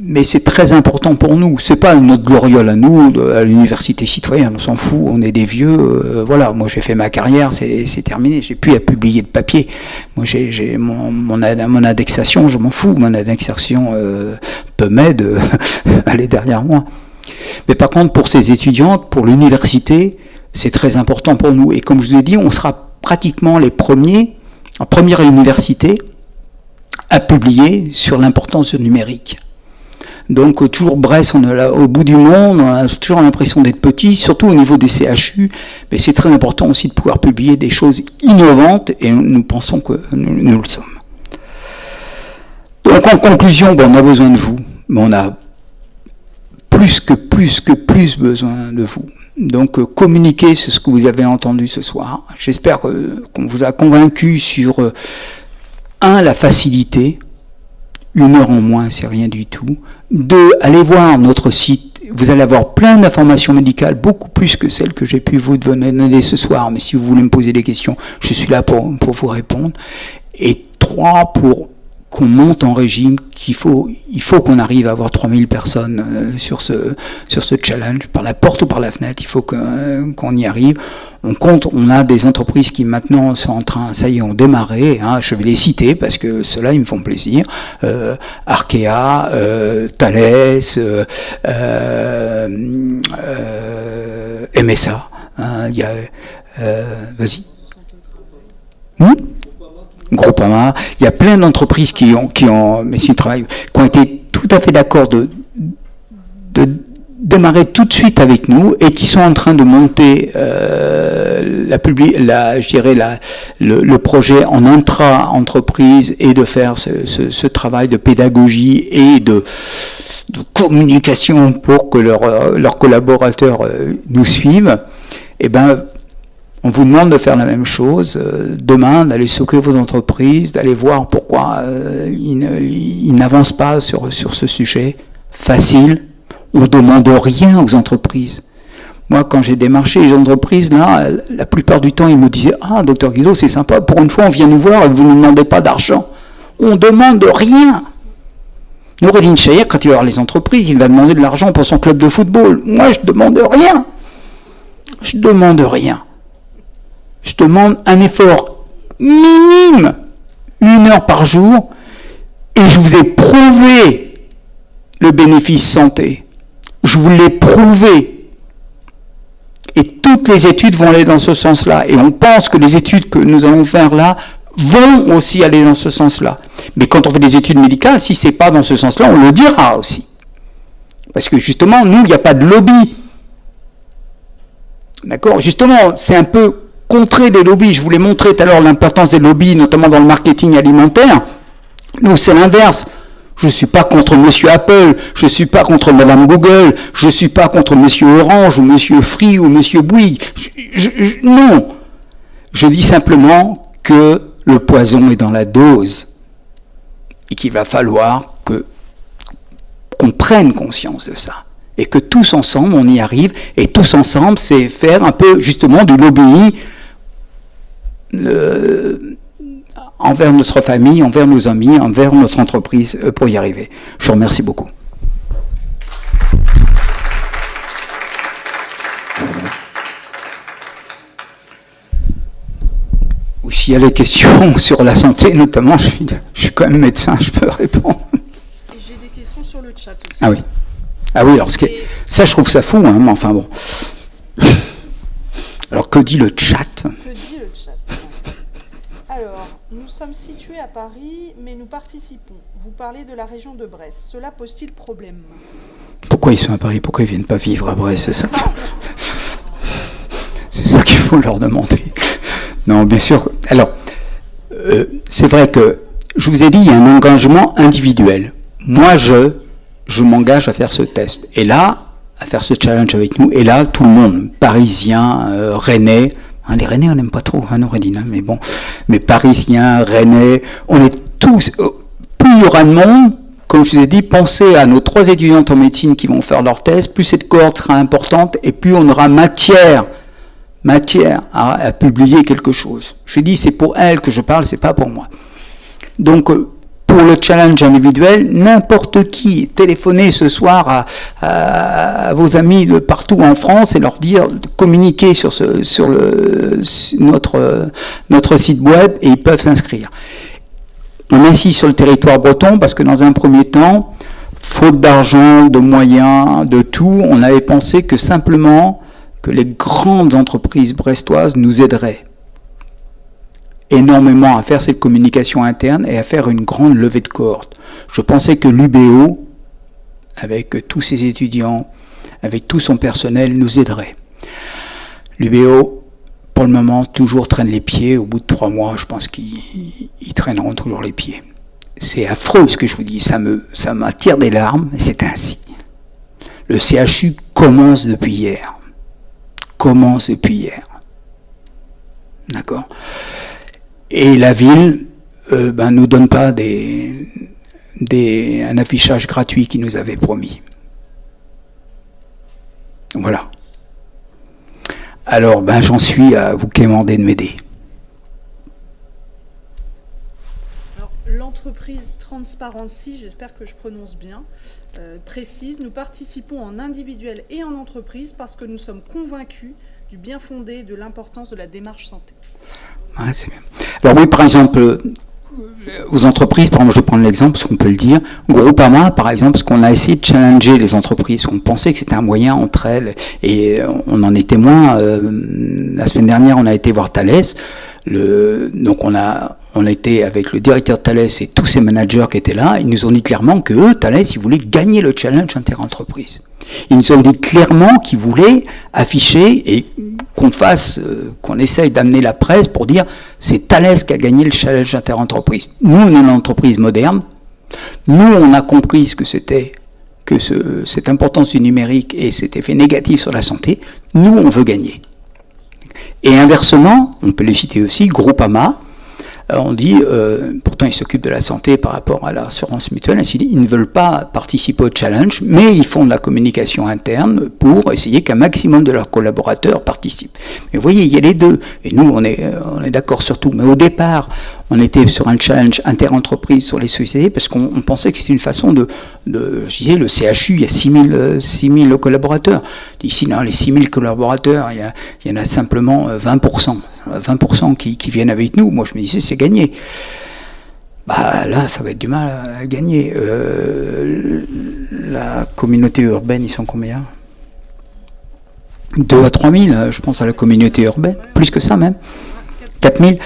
mais c'est très important pour nous. C'est pas notre gloriole à nous, à l'université citoyenne, on s'en fout, on est des vieux, voilà, moi j'ai fait ma carrière, c'est terminé, j'ai plus à publier de papier. Moi j'ai mon indexation, je m'en fous, mon indexation PubMed, elle est derrière moi. Mais par contre, pour ces étudiantes, pour l'université, c'est très important pour nous. Et comme je vous ai dit, on sera pratiquement les premiers la première université à publier sur l'importance du numérique. Donc toujours Brest, on est là au bout du monde, on a toujours l'impression d'être petit, surtout au niveau des CHU, mais c'est très important aussi de pouvoir publier des choses innovantes, et nous pensons que nous le sommes. Donc en conclusion, on a besoin de vous, mais on a plus besoin de vous. Donc communiquez sur ce que vous avez entendu ce soir. J'espère qu'on vous a convaincu sur, la facilité. 1 heure en moins, c'est rien du tout. 2, allez voir notre site. Vous allez avoir plein d'informations médicales, beaucoup plus que celles que j'ai pu vous donner ce soir. Mais si vous voulez me poser des questions, je suis là pour vous répondre. Et 3, pour qu'on monte en régime, il faut qu'on arrive à avoir 3000 personnes sur ce challenge, par la porte ou par la fenêtre, il faut qu'on y arrive. On a des entreprises qui maintenant sont en train, ça y est, ont démarré, je vais les citer parce que ceux-là, ils me font plaisir. Arkea, Thales, MSA, il y a... vas-y. Groupama, il y a plein d'entreprises qui ont été tout à fait d'accord de démarrer tout de suite avec nous et qui sont en train de monter le projet en intra-entreprise et de faire ce travail de pédagogie et de communication pour que leurs collaborateurs nous suivent. On vous demande de faire la même chose demain, d'aller secouer vos entreprises, d'aller voir pourquoi ils n'avancent pas sur ce sujet. Facile, on ne demande rien aux entreprises. Moi, quand j'ai démarché les entreprises, là, la plupart du temps, ils me disaient « Ah, docteur Guizot, c'est sympa, pour une fois, on vient nous voir et vous ne nous demandez pas d'argent. » On ne demande rien. Noureddin Chahir, quand il va voir les entreprises, il va demander de l'argent pour son club de football. Moi, je ne demande rien. Je ne demande rien. Je demande un effort minime, 1 heure par jour, et je vous ai prouvé le bénéfice santé. Je vous l'ai prouvé. Et toutes les études vont aller dans ce sens-là. Et on pense que les études que nous allons faire là vont aussi aller dans ce sens-là. Mais quand on fait des études médicales, si ce n'est pas dans ce sens-là, on le dira aussi. Parce que justement, nous, il n'y a pas de lobby. D'accord ? Justement, c'est un peu contrer des lobbies. Je vous l'ai montré tout à l'heure l'importance des lobbies, notamment dans le marketing alimentaire. Nous, c'est l'inverse. Je ne suis pas contre Monsieur Apple, je ne suis pas contre Madame Google, je ne suis pas contre Monsieur Orange ou Monsieur Free ou Monsieur Bouygues. Non. Je dis simplement que le poison est dans la dose et qu'il va falloir qu'on prenne conscience de ça. Et que tous ensemble, on y arrive. Et tous ensemble, c'est faire un peu justement du lobbying envers notre famille, envers nos amis, envers notre entreprise pour y arriver. Je vous remercie beaucoup. Ou s'il y a des questions sur la santé, notamment, je suis quand même médecin, je peux répondre. Et j'ai des questions sur le chat aussi. Ah oui. Ah oui, alors ça je trouve ça fou, mais enfin bon. Alors que dit le chat ? Que dit le chat ? Alors, nous sommes situés à Paris, mais nous participons. Vous parlez de la région de Brest. Cela pose-t-il problème ? Pourquoi ils sont à Paris ? Pourquoi ils ne viennent pas vivre à Brest ? C'est ça qu'il faut leur demander. Non, bien sûr. Alors, c'est vrai que, je vous ai dit, il y a un engagement individuel. Moi, je m'engage à faire ce test. Et là, à faire ce challenge avec nous. Et là, tout le monde, Parisiens, Rennais, les Rennais, on n'aime pas trop, Noureddin, mais bon. Mais Parisiens, Rennais, on est tous... Plus il y aura de monde, comme je vous ai dit, pensez à nos 3 étudiantes en médecine qui vont faire leur test, plus cette cohorte sera importante, et plus on aura matière à publier quelque chose. Je dis, c'est pour elles que je parle, c'est pas pour moi. Donc, pour le challenge individuel, n'importe qui, téléphonez ce soir à vos amis de partout en France et leur dire, communiquer sur notre site web et ils peuvent s'inscrire. On insiste sur le territoire breton parce que dans un premier temps, faute d'argent, de moyens, de tout, on avait pensé que simplement que les grandes entreprises brestoises nous aideraient. énormément à faire cette communication interne et à faire une grande levée de cohorte. Je pensais que l'UBO, avec tous ses étudiants, avec tout son personnel, nous aiderait. L'UBO, pour le moment, toujours traîne les pieds. Au bout de 3 mois, je pense qu'ils traîneront toujours les pieds. C'est affreux ce que je vous dis, ça m'attire des larmes, et c'est ainsi. Le CHU commence depuis hier. D'accord. Et la ville nous donne pas un affichage gratuit qu'ils nous avait promis. Voilà. Alors, j'en suis à vous quémander de m'aider. Alors, l'entreprise Transparency, j'espère que je prononce bien, précise, nous participons en individuel et en entreprise parce que nous sommes convaincus du bien fondé et de l'importance de la démarche santé. Ouais, c'est bien. Alors oui, par exemple, aux entreprises, par exemple, je vais prendre l'exemple, parce qu'on peut le dire, Groupama, par exemple, parce qu'on a essayé de challenger les entreprises, on pensait que c'était un moyen entre elles, et on en est témoin. La semaine dernière, on a été voir Thales, donc on a été avec le directeur de Thales et tous ses managers qui étaient là, ils nous ont dit clairement que eux, Thales, ils voulaient gagner le challenge inter-entreprise. Ils nous ont dit clairement qu'ils voulaient afficher et qu'on essaye d'amener la presse pour dire c'est Thales qui a gagné le challenge inter-entreprise. Nous, on est une entreprise moderne. Nous, on a compris ce que c'était, cette importance du numérique et cet effet négatif sur la santé. Nous, on veut gagner. Et inversement, on peut les citer aussi, Groupama, on dit, pourtant ils s'occupent de la santé par rapport à l'assurance mutuelle, ainsi de suite, ils ne veulent pas participer au challenge, mais ils font de la communication interne pour essayer qu'un maximum de leurs collaborateurs participent. Mais vous voyez, il y a les deux, et nous on est d'accord sur tout, mais au départ, on était sur un challenge inter-entreprise sur les sociétés, parce qu'on pensait que c'était une façon je disais, le CHU, il y a 6000 collaborateurs. Ici, dans les 6000 collaborateurs, il y en a simplement 20% qui viennent avec nous. Moi, je me disais, c'est gagné. Là, ça va être du mal à gagner. La communauté urbaine, ils sont combien ? 2 à 3 000, je pense, à la communauté urbaine. Plus que ça, même. 4 000.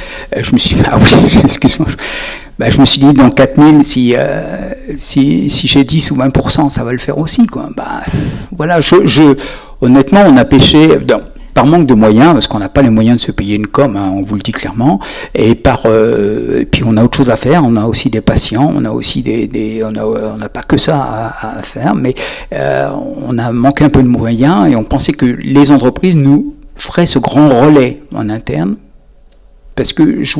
Je me suis dit, excuse-moi. Je me suis dit, dans 4 000, si j'ai 10 ou 20%, ça va le faire aussi, quoi. Voilà, honnêtement, on a pêché, par manque de moyens, parce qu'on n'a pas les moyens de se payer une com, on vous le dit clairement, et puis on a autre chose à faire, on a aussi des patients, on a aussi on n'a pas que ça à faire, mais on a manqué un peu de moyens, et on pensait que les entreprises nous feraient ce grand relais en interne, parce que je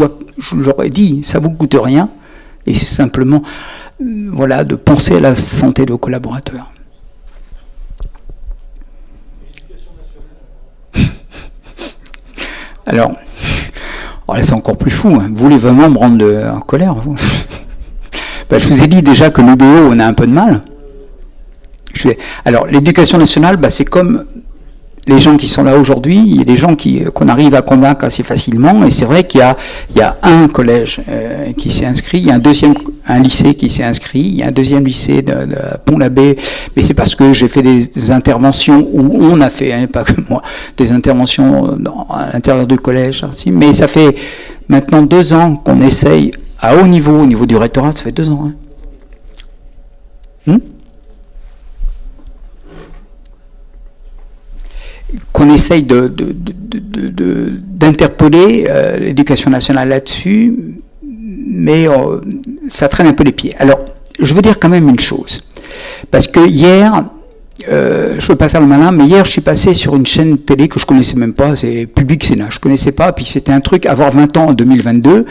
leur ai dit, ça vous coûte rien, et c'est simplement, de penser à la santé de vos collaborateurs. Alors là, c'est encore plus fou. Hein. Vous voulez vraiment me rendre en colère, vous je vous ai dit déjà que l'UBO, on a un peu de mal. Alors, l'éducation nationale, c'est comme les gens qui sont là aujourd'hui, il y a des gens qu'on arrive à convaincre assez facilement, et c'est vrai qu'il y a un collège qui s'est inscrit, il y a un lycée qui s'est inscrit, il y a un deuxième lycée de Pont-l'Abbé, mais c'est parce que j'ai fait des interventions où on a fait, pas que moi, des interventions à l'intérieur du collège, aussi, mais ça fait maintenant 2 ans qu'on essaye à haut niveau, au niveau du rectorat, ça fait 2 ans. Qu'on essaye d'interpeller l'éducation nationale là-dessus, mais ça traîne un peu les pieds. Alors, je veux dire quand même une chose, parce que hier, je ne veux pas faire le malin, mais hier je suis passé sur une chaîne télé que je connaissais même pas, c'est Public Sénat, je connaissais pas, puis c'était un truc avoir 20 ans en 2022,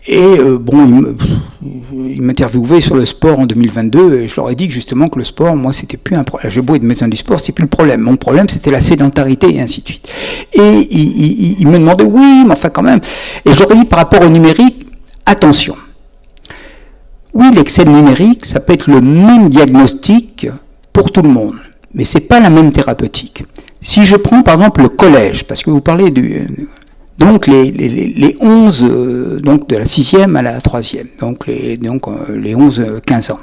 ils m'interviewaient sur le sport en 2022 et je leur ai dit que justement que le sport, moi, c'était plus un problème. J'ai beau être médecin du sport, c'est plus le problème. Mon problème, c'était la sédentarité et ainsi de suite. Et ils me demandaient, oui, mais enfin quand même. Et je leur ai dit par rapport au numérique, attention. Oui, l'excès numérique, ça peut être le même diagnostic pour tout le monde, mais c'est pas la même thérapeutique. Si je prends par exemple le collège, parce que vous parlez donc les 11, donc de la 6e à la 3e, donc les 11-15 ans.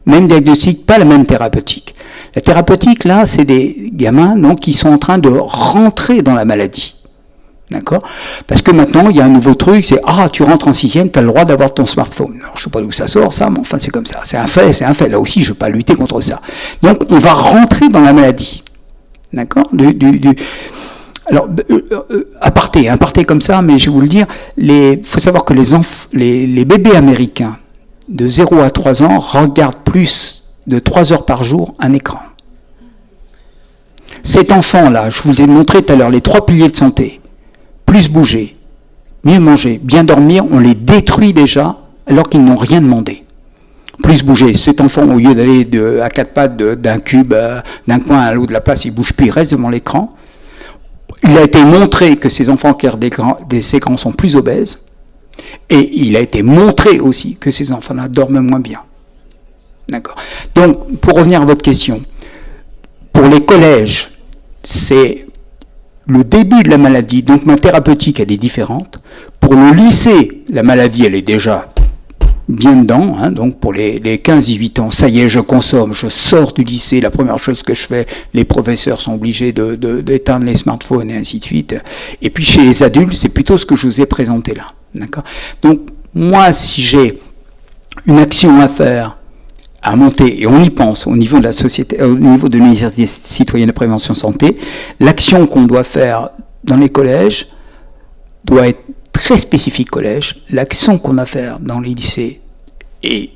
Même diagnostic, pas la même thérapeutique. La thérapeutique, là, c'est des gamins donc, qui sont en train de rentrer dans la maladie. D'accord? Parce que maintenant, il y a un nouveau truc, c'est « Ah, tu rentres en 6e, tu as le droit d'avoir ton smartphone. » Alors, je ne sais pas d'où ça sort, ça, mais enfin, c'est comme ça. C'est un fait. Là aussi, je ne vais pas lutter contre ça. Donc, on va rentrer dans la maladie. D'accord? Alors, aparté comme ça, mais je vais vous le dire, il faut savoir que les bébés américains de 0 à 3 ans regardent plus de 3 heures par jour un écran. Cet enfant-là, je vous ai montré tout à l'heure les 3 piliers de santé, plus bouger, mieux manger, bien dormir, on les détruit déjà alors qu'ils n'ont rien demandé. Plus bouger, cet enfant, au lieu d'aller à 4 pattes d'un cube, d'un coin à l'autre de la place, il ne bouge plus, il reste devant l'écran. Il a été montré que ces enfants qui regardent des écrans sont plus obèses, et il a été montré aussi que ces enfants-là dorment moins bien. D'accord. Donc, pour revenir à votre question, pour les collèges, c'est le début de la maladie, donc ma thérapeutique, elle est différente. Pour le lycée, la maladie, elle est déjà bien dedans, hein, donc pour les 15-18 ans, ça y est, je consomme, je sors du lycée, la première chose que je fais, les professeurs sont obligés d'éteindre les smartphones et ainsi de suite. Et puis chez les adultes, c'est plutôt ce que je vous ai présenté là. D'accord ? Donc, moi, si j'ai une action à faire, à monter, et on y pense au niveau de la société, au niveau de l'Université citoyenne de prévention santé, l'action qu'on doit faire dans les collèges doit être très spécifique collège, l'action qu'on a à faire dans les lycées et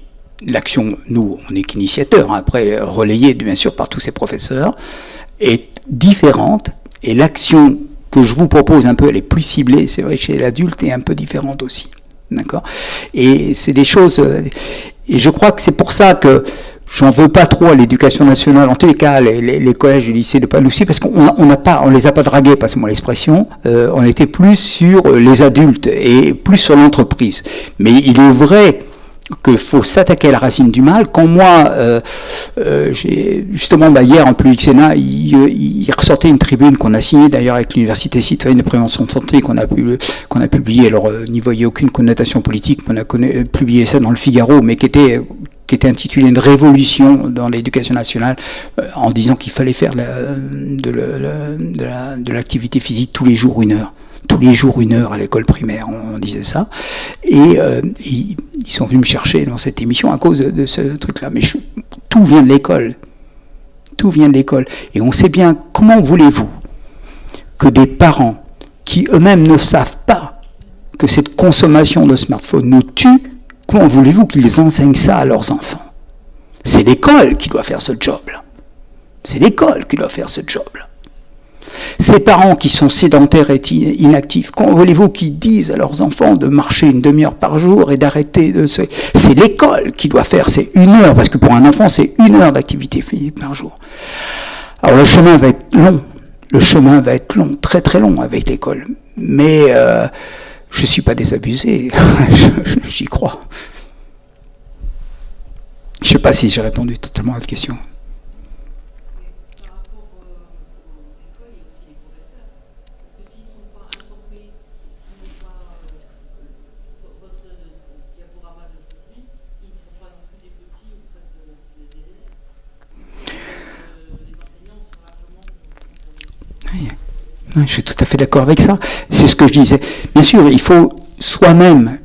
l'action, nous, on n'est qu'initiateurs, hein, après relayée bien sûr par tous ces professeurs, est différente et l'action que je vous propose un peu, elle est plus ciblée, c'est vrai, chez l'adulte et un peu différente aussi. D'accord ? Et c'est des choses, et je crois que c'est pour ça que j'en veux pas trop à l'éducation nationale, en tous les cas, les collèges et les lycées de Paloussi, parce on les a pas dragués, passez-moi l'expression, on était plus sur les adultes et plus sur l'entreprise. Mais il est vrai qu'il faut s'attaquer à la racine du mal. Quand moi, j'ai justement hier en Public Sénat, il ressortait une tribune qu'on a signée d'ailleurs avec l'Université citoyenne de prévention de santé, qu'on a publiée. Alors, n'y voyez aucune connotation politique, on a publié ça dans le Figaro, mais qui était intitulé « Une révolution dans l'éducation nationale », en disant qu'il fallait faire de l'activité physique tous les jours 1 heure. Tous les jours 1 heure à l'école primaire, on disait ça. Et ils sont venus me chercher dans cette émission à cause de ce truc-là. Mais tout vient de l'école. Tout vient de l'école. Et on sait bien, comment voulez-vous que des parents qui eux-mêmes ne savent pas que cette consommation de smartphone nous tue, comment voulez-vous qu'ils enseignent ça à leurs enfants ? C'est l'école qui doit faire ce job-là. C'est l'école qui doit faire ce job-là. Ces parents qui sont sédentaires et inactifs, comment voulez-vous qu'ils disent à leurs enfants de marcher une demi-heure par jour et d'arrêter de se... C'est l'école qui doit faire, c'est 1 heure, parce que pour un enfant, c'est 1 heure d'activité physique par jour. Alors le chemin va être long. Le chemin va être long, très très long avec l'école. Mais je ne suis pas désabusé, j'y crois. Je ne sais pas si j'ai répondu totalement à votre question. Je suis tout à fait d'accord avec ça. C'est ce que je disais. Bien sûr, il faut soi-même...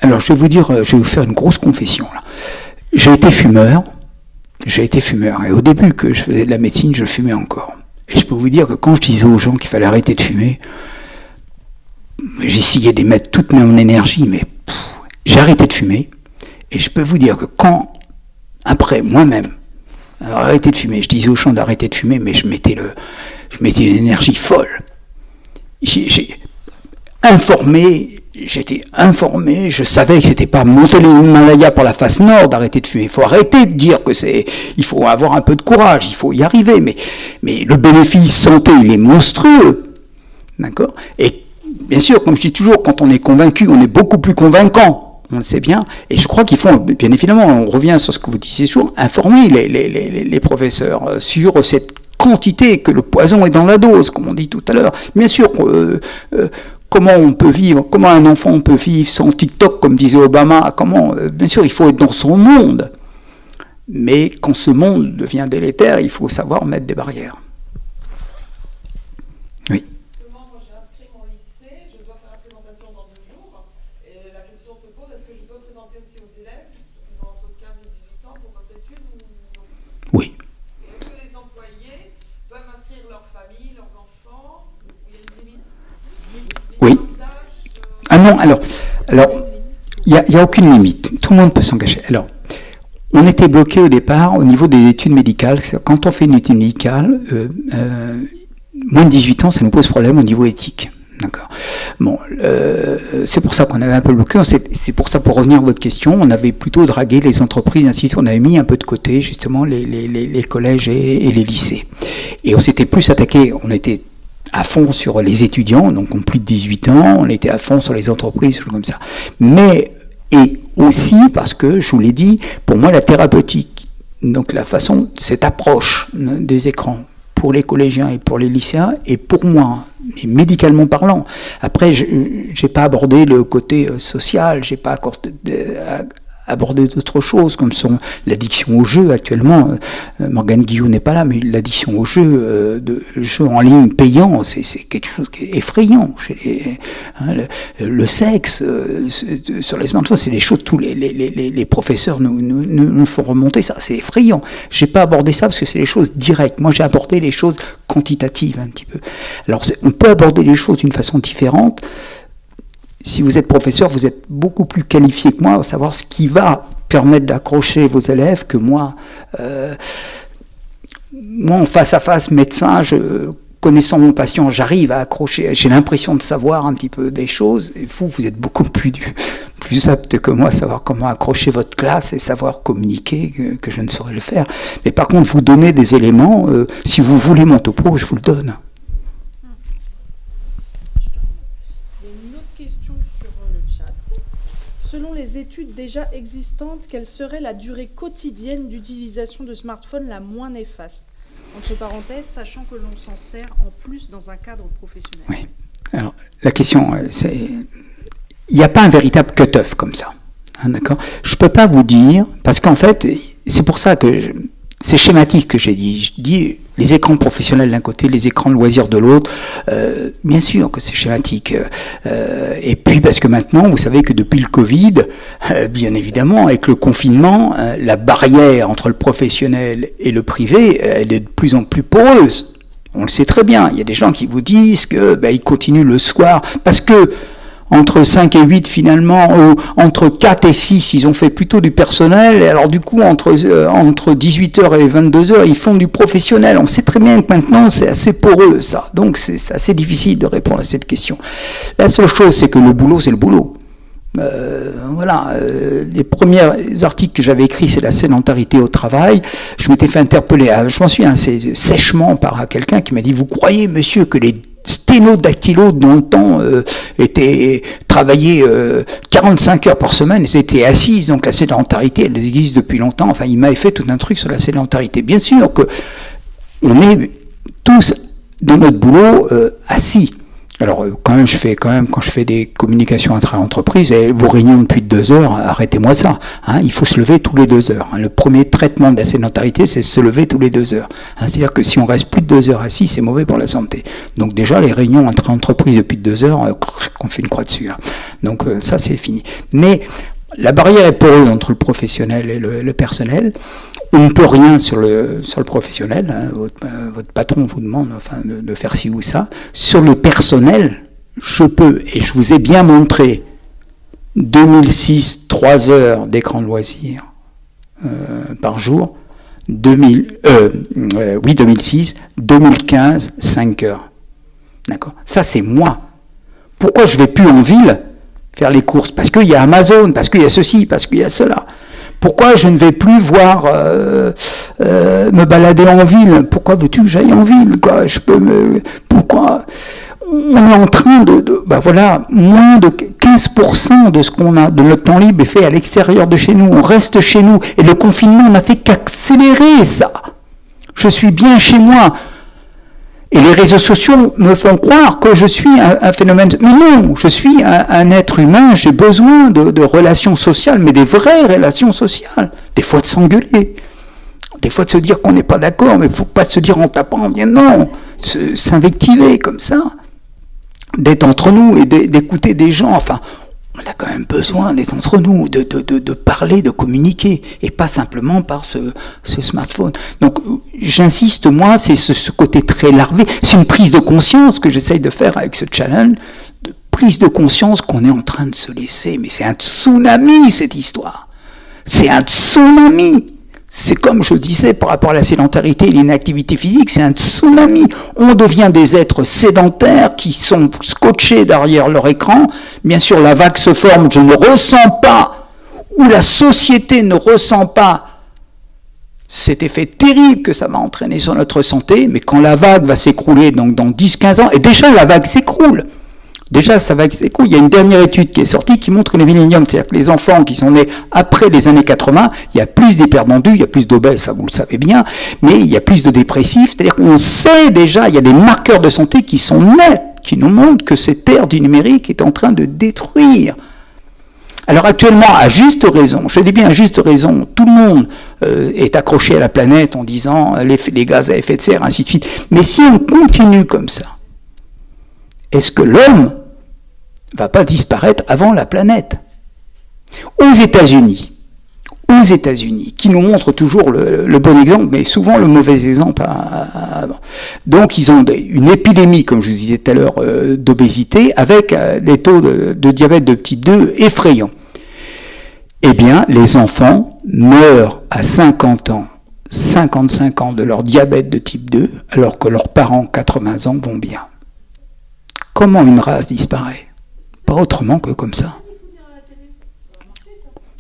Alors, je vais vous faire une grosse confession, là. J'ai été fumeur. Et au début que je faisais de la médecine, je fumais encore. Et je peux vous dire que quand je disais aux gens qu'il fallait arrêter de fumer, j'essayais d'y mettre toute mon énergie, mais j'ai arrêté de fumer. Et je peux vous dire que quand, après, moi-même, arrêter de fumer, je disais aux gens d'arrêter de fumer, mais je mettais une énergie folle. J'étais informé, je savais que c'était pas monter l'Himalaya par la face nord d'arrêter de fumer. Il faut arrêter de dire il faut avoir un peu de courage, il faut y arriver, mais le bénéfice santé, il est monstrueux. D'accord ? Et bien sûr, comme je dis toujours, quand on est convaincu, on est beaucoup plus convaincant. On le sait bien, et je crois qu'il faut, bien évidemment, on revient sur ce que vous disiez souvent, informer les professeurs sur cette quantité, que le poison est dans la dose, comme on dit tout à l'heure. Bien sûr, comment un enfant peut vivre sans TikTok, comme disait Obama, bien sûr, il faut être dans son monde. Mais quand ce monde devient délétère, il faut savoir mettre des barrières. Oui. Moi, quand j'ai inscrit rappeler aussi aux élèves, ils ont entre 15 et 18 ans pour votre étude ou non? Oui. Est-ce que les employés peuvent inscrire leur famille, leurs enfants, ou il y a une limite? Oui. Ah non, alors il n'y a aucune limite. Tout le monde peut s'engager. Alors, on était bloqué au départ au niveau des études médicales. Quand on fait une étude médicale, moins de 18 ans, ça nous pose problème au niveau éthique. D'accord. Bon, c'est pour ça qu'on avait un peu bloqué. C'est pour ça, pour revenir à votre question, on avait plutôt dragué les entreprises, ainsi de suite. On avait mis un peu de côté, justement, les collèges et les lycées. Et on s'était plus attaqué, on était à fond sur les étudiants, donc en plus de 18 ans, on était à fond sur les entreprises, choses comme ça. Mais, et aussi, parce que, je vous l'ai dit, pour moi, la thérapeutique, donc la façon, cette approche des écrans, pour les collégiens et pour les lycéens, et pour moi, et médicalement parlant. Après, j'ai pas abordé le côté social, j'ai pas aborder d'autres choses, comme sont l'addiction au jeu actuellement. Morgane Guillou n'est pas là, mais l'addiction au jeu, de jeux en ligne payants, c'est quelque chose qui est effrayant. Le sexe sur les smartphones, c'est des choses, tous les professeurs nous font remonter ça, c'est effrayant. J'ai pas abordé ça parce que c'est des choses directes. Moi, j'ai abordé les choses quantitatives un petit peu. Alors, on peut aborder les choses d'une façon différente. Si vous êtes professeur, vous êtes beaucoup plus qualifié que moi à savoir ce qui va permettre d'accrocher vos élèves que moi. Moi, en face à face, médecin, connaissant mon patient, j'arrive à accrocher, j'ai l'impression de savoir un petit peu des choses. Et vous êtes beaucoup plus apte que moi à savoir comment accrocher votre classe et savoir communiquer que je ne saurais le faire. Mais par contre, vous donnez des éléments, si vous voulez mon topo, je vous le donne. Selon les études déjà existantes, quelle serait la durée quotidienne d'utilisation de smartphone la moins néfaste? Entre parenthèses, sachant que l'on s'en sert en plus dans un cadre professionnel. Oui. Alors, la question, c'est... Il n'y a pas un véritable cut-off comme ça. Hein, d'accord ? Je ne peux pas vous dire, parce qu'en fait, c'est pour ça que... C'est schématique que j'ai dit. Je dis les écrans professionnels d'un côté, les écrans de loisirs de l'autre. Bien sûr que c'est schématique. Et puis parce que maintenant, vous savez que depuis le Covid, bien évidemment, avec le confinement, la barrière entre le professionnel et le privé, elle est de plus en plus poreuse. On le sait très bien. Il y a des gens qui vous disent que ils continuent le soir parce que entre 5 et 8 finalement, ou entre 4 et 6, ils ont fait plutôt du personnel, et alors du coup, entre 18h et 22h, ils font du professionnel. On sait très bien que maintenant, c'est assez poreux, ça. Donc, c'est assez difficile de répondre à cette question. La seule chose, c'est que le boulot, c'est le boulot. Les premiers articles que j'avais écrits, c'est la sédentarité au travail. Je m'étais fait interpeller, je m'en souviens assez sèchement par quelqu'un qui m'a dit « Vous croyez, monsieur, que les sténodactylos dans le temps étaient travaillés 45 heures par semaine, ils étaient assises, donc la sédentarité, elle existe depuis longtemps. » Enfin, il m'avait fait tout un truc sur la sédentarité. Bien sûr que on est tous dans notre boulot assis. Alors, quand je fais des communications intra-entreprises, et vos réunions depuis 2 heures, arrêtez-moi ça. Hein, il faut se lever tous les 2 heures. Hein. Le premier traitement de la sédentarité, c'est se lever tous les 2 heures. Hein, c'est-à-dire que si on reste plus de 2 heures assis, c'est mauvais pour la santé. Donc déjà, les réunions intra-entreprises depuis 2 heures, on fait une croix dessus. Hein. Donc ça, c'est fini. Mais la barrière est poreuse entre le professionnel et le personnel. On ne peut rien sur le professionnel. Hein. Votre patron vous demande de faire ci ou ça. Sur le personnel, je peux, et je vous ai bien montré, 2006, 3 heures d'écran de loisirs par jour. 2006, 2015, 5 heures. D'accord ? Ça, c'est moi. Pourquoi je ne vais plus en ville faire les courses? Parce qu'il y a Amazon, parce qu'il y a ceci, parce qu'il y a cela. Pourquoi je ne vais plus voir me balader en ville? Pourquoi veux-tu que j'aille en ville, quoi? Pourquoi? On est en train moins de 15% de ce qu'on a de notre temps libre est fait à l'extérieur de chez nous. On reste chez nous et le confinement n'a fait qu'accélérer ça. Je suis bien chez moi. Et les réseaux sociaux me font croire que je suis un phénomène... Mais non, je suis un être humain, j'ai besoin de relations sociales, mais des vraies relations sociales. Des fois de s'engueuler, des fois de se dire qu'on n'est pas d'accord, mais il ne faut pas se dire en tapant, bien non, s'invectiver comme ça, d'être entre nous et d'écouter des gens. Enfin, on a quand même besoin d'être entre nous, de parler, de communiquer, et pas simplement par ce smartphone. Donc, j'insiste, moi, c'est ce côté très larvé. C'est une prise de conscience que j'essaye de faire avec ce challenge, de prise de conscience qu'on est en train de se laisser. Mais c'est un tsunami, cette histoire. C'est un tsunami. C'est comme je disais par rapport à la sédentarité et l'inactivité physique, c'est un tsunami. On devient des êtres sédentaires qui sont scotchés derrière leur écran. Bien sûr, la vague se forme, je ne ressens pas, ou la société ne ressent pas cet effet terrible que ça va entraîner sur notre santé, mais quand la vague va s'écrouler, donc dans 10-15 ans, et déjà la vague s'écroule. Déjà, ça va s'écrouler. Il y a une dernière étude qui est sortie qui montre que les milléniums, c'est-à-dire que les enfants qui sont nés après les années 80, il y a plus d'hypertendus, il y a plus d'obèses, ça vous le savez bien, mais il y a plus de dépressifs, c'est-à-dire qu'on sait déjà, il y a des marqueurs de santé qui sont nets, qui nous montrent que cette ère du numérique est en train de détruire. Alors actuellement, à juste raison, je dis bien à juste raison, tout le monde est accroché à la planète en disant les gaz à effet de serre, ainsi de suite. Mais si on continue comme ça, est-ce que l'homme ne va pas disparaître avant la planète? Aux États-Unis, qui nous montrent toujours le bon exemple, mais souvent le mauvais exemple avant. Donc ils ont une épidémie, comme je vous disais tout à l'heure, d'obésité, avec des taux de diabète de type 2 effrayants. Eh bien, les enfants meurent à 50 ans, 55 ans de leur diabète de type 2, alors que leurs parents, 80 ans, vont bien. Comment une race disparaît? Pas autrement que comme ça.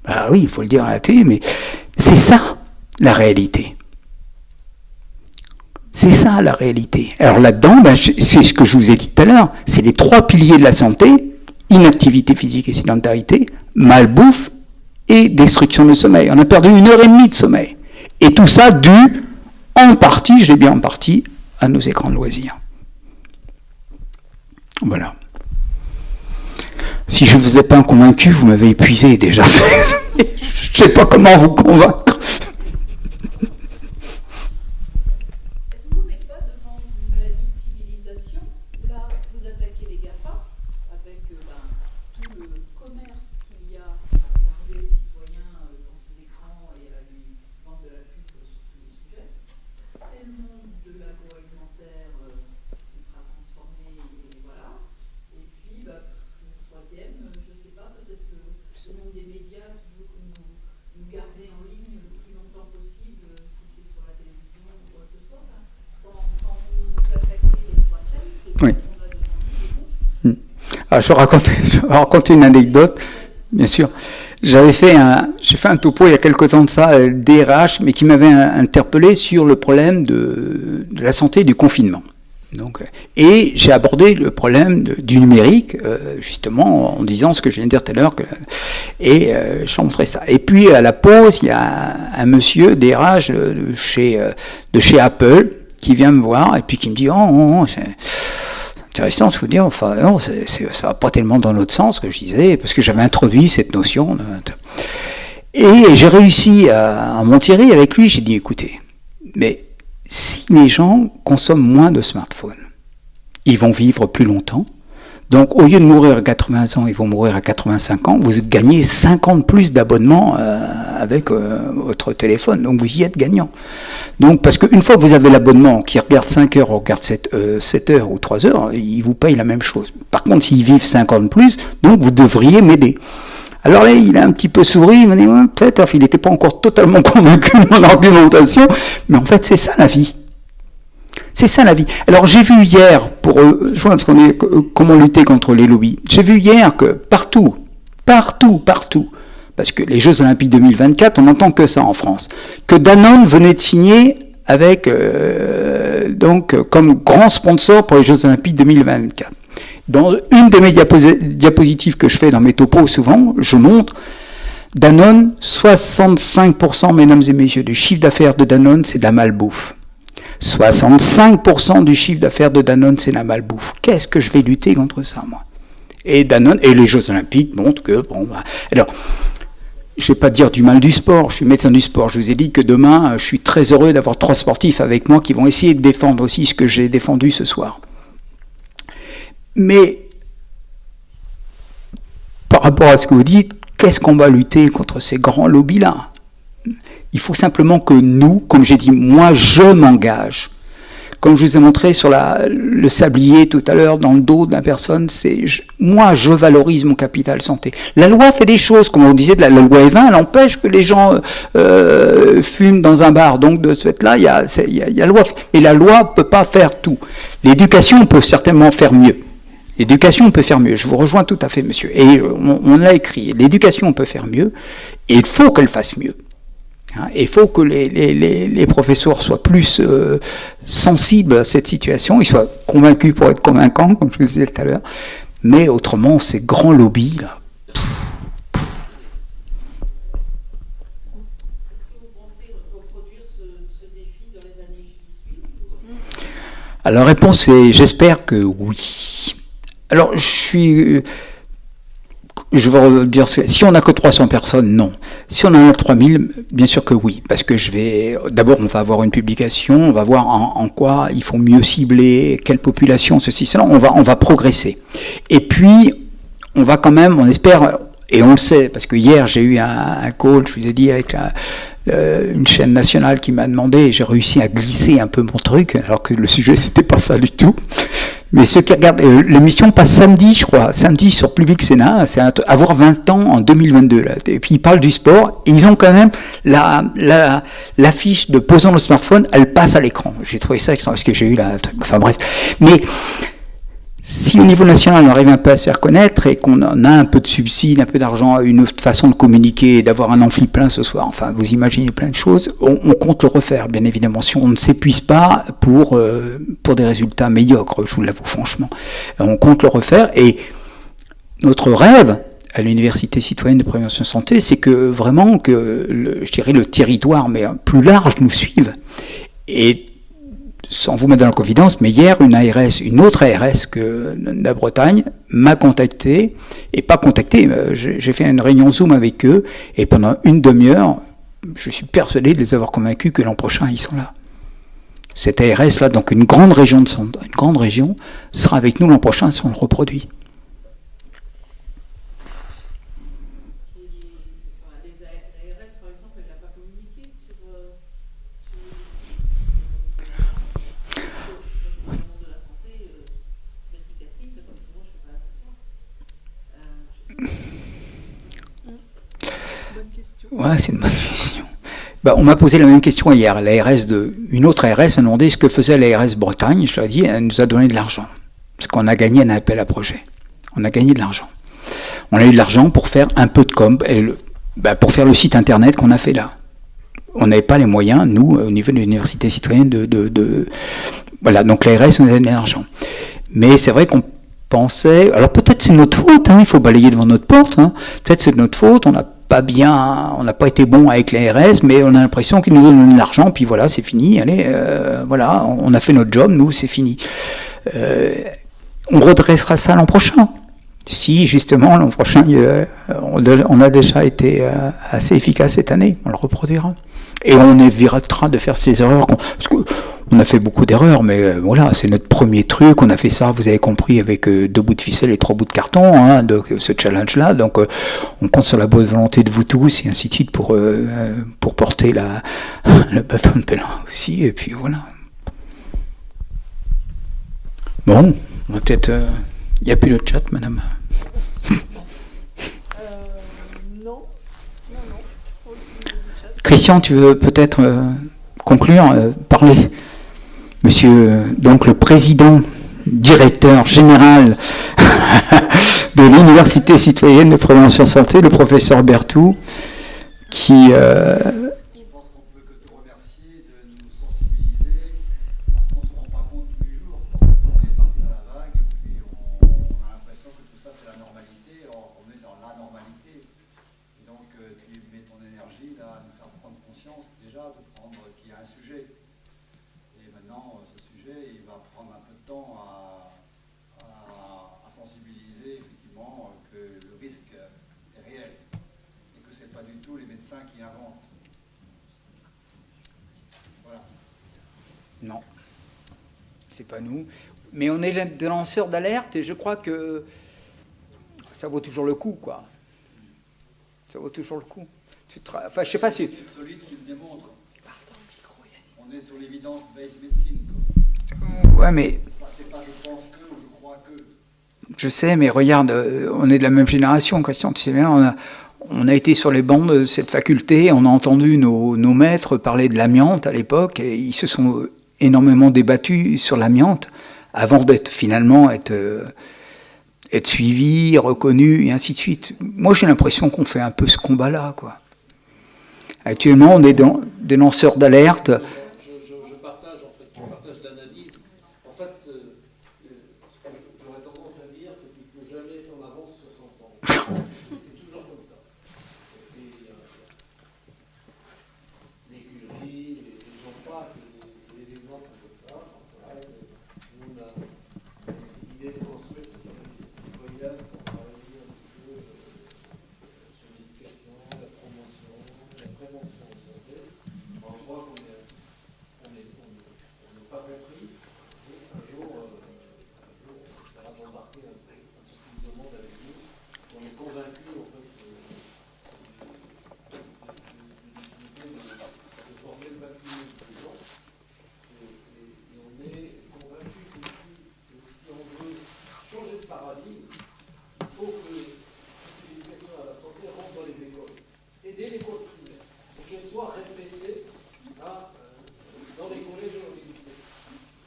Ah oui, il faut le dire à la télé, mais c'est ça, la réalité. C'est ça, la réalité. Alors là-dedans, c'est ce que je vous ai dit tout à l'heure, c'est les 3 piliers de la santé, inactivité physique et sédentarité, malbouffe et destruction de sommeil. On a perdu 1h30 de sommeil. Et tout ça dû, en partie, je dis bien en partie, à nos écrans de loisirs. Voilà. Si je ne vous ai pas convaincu, vous m'avez épuisé déjà. Je ne sais pas comment vous convaincre. Est-ce qu'on n'est pas devant une maladie de civilisation? Là, vous attaquez les GAFA avec tout le commerce qu'il y a à garder les citoyens dans ces écrans et à lui vendre de la pub sur tous les sujets. C'est le monde de l'agroalimentaire ultra transformé, et voilà. Et puis, le troisième, je ne sais pas, peut-être le monde des médias qui veut que nous garder en ligne le plus longtemps possible, si c'est sur la télévision ou quoi que ce soit. Quand vous attaquez les 3 thèmes, c'est Oui. qu'on a devant nous des monstres. Alors, je vais raconter une anecdote, bien sûr. J'ai fait un topo il y a quelque temps de ça, DRH, mais qui m'avait interpellé sur le problème de la santé et du confinement. Donc, et j'ai abordé le problème du numérique, justement, en disant ce que je viens de dire tout à l'heure, et je montrais ça. Et puis, à la pause, il y a un monsieur DRH de chez Apple qui vient me voir, et puis qui me dit « Oh, c'est intéressant ce que vous dites, enfin, non, ça va pas tellement dans l'autre sens que je disais, parce que j'avais introduit cette notion. » Et j'ai réussi à m'en tirer avec lui, j'ai dit « Écoutez, mais si les gens consomment moins de smartphones, ils vont vivre plus longtemps. Donc, au lieu de mourir à 80 ans, ils vont mourir à 85 ans. Vous gagnez 50 plus d'abonnements avec votre téléphone. Donc, vous y êtes gagnant. Donc, parce qu'une fois que vous avez l'abonnement qui regarde 5 heures, ou regarde 7 heures ou 3 heures, ils vous payent la même chose. Par contre, s'ils vivent 50 plus, donc vous devriez m'aider. Alors là, il a un petit peu souri, il m'a dit, ouais, peut-être, il n'était pas encore totalement convaincu de mon argumentation, mais en fait, c'est ça la vie. C'est ça la vie. Alors j'ai vu hier, pour joindre comment lutter contre les lobbies, j'ai vu hier que partout, parce que les Jeux Olympiques 2024, on n'entend que ça en France, que Danone venait de signer avec, donc, comme grand sponsor pour les Jeux Olympiques 2024. Dans une de mes diapositives que je fais dans mes topos souvent, je montre Danone, 65%, mesdames et messieurs, du chiffre d'affaires de Danone, c'est de la malbouffe. 65% du chiffre d'affaires de Danone, c'est la malbouffe. Qu'est-ce que je vais lutter contre ça, moi? Et Danone, et les Jeux Olympiques montrent que, bon, alors, je ne vais pas dire du mal du sport, je suis médecin du sport, je vous ai dit que demain, je suis très heureux d'avoir 3 sportifs avec moi qui vont essayer de défendre aussi ce que j'ai défendu ce soir. Mais par rapport à ce que vous dites, qu'est-ce qu'on va lutter contre ces grands lobbies-là? Il faut simplement que nous, comme j'ai dit, moi je m'engage. Comme je vous ai montré sur le sablier tout à l'heure dans le dos de la personne, moi je valorise mon capital santé. La loi fait des choses, comme on disait, la loi Evin, elle empêche que les gens fument dans un bar. Donc de ce fait-là, il y a la loi. Et la loi ne peut pas faire tout. L'éducation peut certainement faire mieux. L'éducation peut faire mieux. Je vous rejoins tout à fait, monsieur. Et on l'a écrit. L'éducation peut faire mieux. Et il faut qu'elle fasse mieux. Il faut que les professeurs soient plus sensibles à cette situation, ils soient convaincus pour être convaincants, comme je vous disais tout à l'heure. Mais autrement, ces grands lobbies, là, Est-ce que vous pensez reproduire ce défi dans les années qui suivent? Alors, la réponse est, j'espère que oui. Alors, je vais dire, si on n'a que 300 personnes, non. Si on en a 3000, bien sûr que oui, parce que d'abord on va avoir une publication, on va voir en quoi il faut mieux cibler, quelle population, ceci, cela, on va progresser. Et puis, on va quand même, on espère, et on le sait, parce que hier j'ai eu un call, je vous ai dit, avec une chaîne nationale qui m'a demandé, et j'ai réussi à glisser un peu mon truc, alors que le sujet c'était pas ça du tout. Mais ceux qui regardent, l'émission passe samedi, je crois, samedi sur Public Sénat, c'est avoir 20 ans en 2022. Là. Et puis ils parlent du sport, et ils ont quand même l'affiche de posant le smartphone, elle passe à l'écran. J'ai trouvé ça extraordinaire, parce que j'ai eu enfin bref. Mais si au niveau national on arrive un peu à se faire connaître et qu'on a un peu de subsides, un peu d'argent, une autre façon de communiquer, d'avoir un amphi plein ce soir, enfin vous imaginez plein de choses, on compte le refaire bien évidemment. Si on ne s'épuise pas pour des résultats médiocres, je vous l'avoue franchement, on compte le refaire. Et notre rêve à l'Université citoyenne de prévention santé, c'est que vraiment que je dirais le territoire, mais plus large, nous suive. Et sans vous mettre dans la confidence, mais hier, une autre ARS que la Bretagne m'a contacté, et pas contacté, j'ai fait une réunion Zoom avec eux, et pendant une demi-heure, je suis persuadé de les avoir convaincus que l'an prochain, ils sont là. Cette ARS-là, donc une grande région, sera avec nous l'an prochain si on le reproduit. Ouais, c'est une bonne question. On m'a posé la même question hier. Une autre ARS m'a demandé ce que faisait l'ARS Bretagne. Je leur ai dit, elle nous a donné de l'argent. Parce qu'on a gagné un appel à projet. On a gagné de l'argent. On a eu de l'argent pour faire un peu de com, pour faire le site internet qu'on a fait là. On n'avait pas les moyens, nous, au niveau de l'Université citoyenne, voilà, donc l'ARS nous a donné de l'argent. Mais c'est vrai qu'on pensait, alors peut-être c'est notre faute, il faut balayer devant notre porte, peut-être c'est de notre faute, on n'a pas été bon avec l'ARS, mais on a l'impression qu'ils nous donnent de l'argent, puis voilà, c'est fini, allez, voilà, on a fait notre job, nous, c'est fini. On redressera ça l'an prochain. Si, justement, l'an prochain, on a déjà été assez efficace cette année, on le reproduira. Et on évitera de faire ces erreurs, parce qu'on a fait beaucoup d'erreurs, mais voilà, c'est notre premier truc, on a fait ça, vous avez compris, avec 2 bouts de ficelle et 3 bouts de carton, donc ce challenge-là, donc on compte sur la bonne volonté de vous tous, et ainsi de suite, pour porter le bâton de pèlerin aussi, et puis voilà. Bon, on va peut-être... Il n'y a plus de chat, madame. Non. Christian, tu veux peut-être conclure, parler? Monsieur, donc le président, directeur général de l'Université citoyenne de prévention santé, le professeur Berthoud, qui... Non, c'est pas nous. Mais on est des lanceurs d'alerte et je crois que ça vaut toujours le coup, quoi. Ça vaut toujours le coup. Enfin, je sais pas si... solide qui le démontre. On est sur l'évidence based médecine. Ouais, mais... C'est pas je pense que, ou je crois que. Je sais, mais regarde, on est de la même génération, Christian, tu sais bien, on a été sur les bancs de cette faculté, on a entendu nos maîtres parler de l'amiante à l'époque, et ils se sont énormément débattus sur l'amiante, avant d'être finalement être suivis, reconnus, et ainsi de suite. Moi, j'ai l'impression qu'on fait un peu ce combat-là, quoi. Actuellement, on est dans des lanceurs d'alerte. Je partage l'analyse. En fait, ce que j'aurais tendance à dire, c'est qu'il ne faut jamais être en avance sur son temps. C'est toujours comme ça. Et les Curie, les gens passent, les exemples comme ça. Nous, on a cette idée de construire cette analyse citoyenne pour travailler un petit peu sur l'éducation, la promotion, la prévention de santé. On voit qu'on n'est pas compris. Et un jour, on sera d'embarquer un petit peu de monde avec nous. On est convaincu en fait de former le maximum de gens. Et on est convaincu que si on veut changer de paradigme, il faut que l'éducation à la santé rentre dans les écoles. Et dès l'école primaire, pour qu'elle soit répétée dans les collèges et dans les lycées.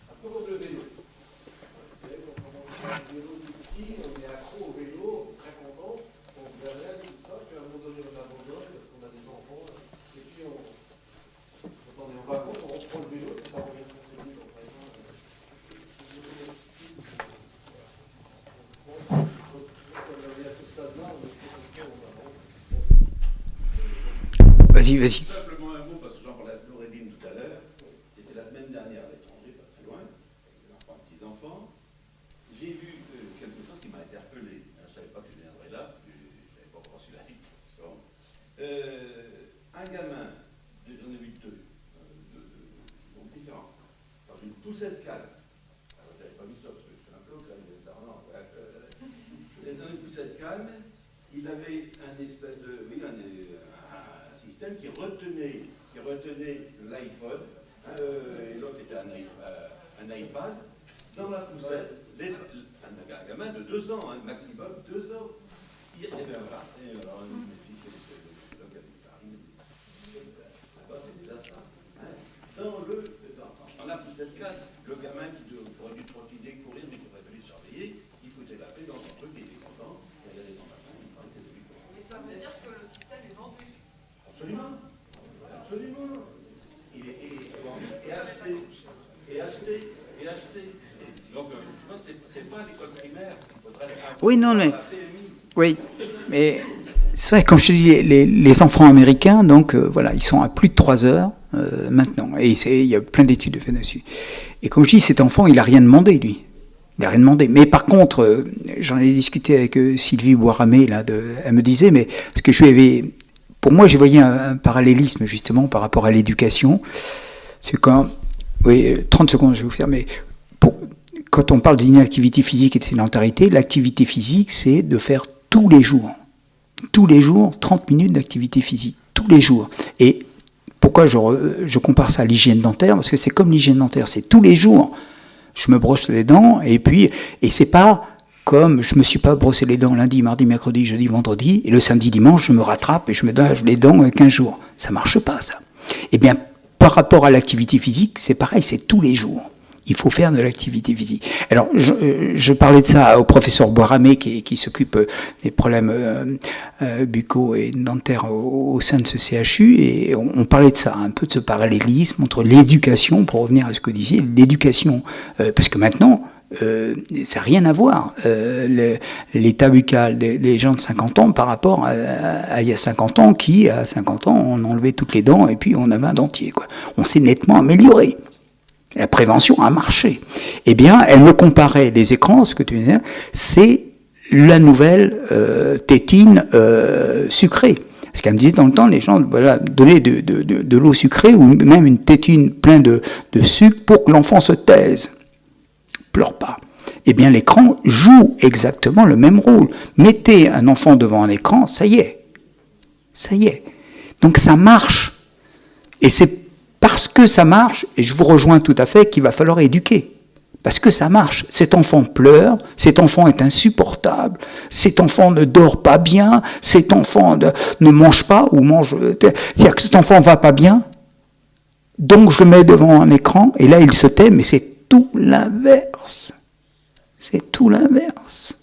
Un peu comme le vélo. Vous savez, quand on commence le vélo tout petit, on est accro au vélo, on est très content, on se balade, tout ça, puis à un moment donné on abandonne parce qu'on a des enfants, et puis quand on est en vacances, on reprend le vélo, et ça revient très vite en présent. Vas-y. Simplement un mot, parce que j'en parlais à Noureddine tout à l'heure. J'étais la semaine dernière à l'étranger, pas très loin, avec des enfants, petits-enfants. J'ai vu quelque chose qui m'a interpellé. Je ne savais pas que je viendrais là, je n'avais pas reçu l'invitation. Un gamin, j'en ai vu deux, donc différents, dans une poussette calme. Alors, je n'avais pas vu ça, parce que c'est un peu au calme, ça, non. Dans une poussette calme, il avait un espèce de... Oui, un système qui retenait l'iPhone, et l'autre était un iPad, dans la poussette, un gamin de 2 ans, maximum 2 ans. Et bien voilà, mes fils, c'est là-bas, c'est déjà ça. Dans la poussette 4, le gamin qui aurait dû trottiner, courir, mais qui aurait fallu surveiller, il foutait la paix dans son truc, il était content, il regardait son matin, il parlait de ses débuts. Mais ça veut dire que le système est vendu. Absolument. Il est vendu et acheté. Donc, c'est pas l'école primaire. Oui, non, mais... Oui, mais c'est vrai, comme je te dis, les enfants américains, donc voilà, ils sont à plus de 3 heures maintenant. Et il y a plein d'études faites dessus. Et comme je dis, cet enfant, il n'a rien demandé, lui. Il n'a rien demandé. Mais par contre, j'en ai discuté avec Sylvie Boiramé, là, elle me disait, mais parce que je lui avais... Pour moi, j'ai voyé un parallélisme, justement, par rapport à l'éducation. C'est quand... Oui, 30 secondes, je vais vous faire, mais... Quand on parle d'inactivité physique et de sédentarité, l'activité physique, c'est de faire tous les jours, 30 minutes d'activité physique, tous les jours. Et pourquoi je compare ça à l'hygiène dentaire? Parce que c'est comme l'hygiène dentaire, c'est tous les jours. Je me brosse les dents, et c'est pas comme je me suis pas brossé les dents lundi, mardi, mercredi, jeudi, vendredi, et le samedi, dimanche, je me rattrape et je me lave les dents 15 jours. Ça marche pas, ça. Eh bien, par rapport à l'activité physique, c'est pareil, c'est tous les jours. Il faut faire de l'activité physique. Alors, je parlais de ça au professeur Boiramé qui s'occupe des problèmes buccaux et dentaires au sein de ce CHU, et on parlait de ça, un peu de ce parallélisme entre l'éducation, pour revenir à ce que vous disiez, l'éducation, parce que maintenant, ça n'a rien à voir, l'état buccal des gens de 50 ans par rapport à il y a 50 ans, qui, à 50 ans, on enlevait toutes les dents et puis on avait un dentier, quoi. On s'est nettement amélioré. La prévention a marché. Eh bien, elle me comparait les écrans, ce que tu disais, c'est la nouvelle tétine sucrée. Parce qu'elle me disait dans le temps, les gens donnaient de l'eau sucrée ou même une tétine pleine de sucre pour que l'enfant se taise. Pleure pas. eh bien l'écran joue exactement le même rôle. Mettez un enfant devant un écran, ça y est. Ça y est. Donc ça marche. Et c'est parce que ça marche, et je vous rejoins tout à fait, qu'il va falloir éduquer. Parce que ça marche. Cet enfant pleure, cet enfant est insupportable, cet enfant ne dort pas bien, cet enfant ne mange pas ou mange... C'est-à-dire que cet enfant ne va pas bien, donc je le mets devant un écran, et là il se tait, mais c'est tout l'inverse. C'est tout l'inverse.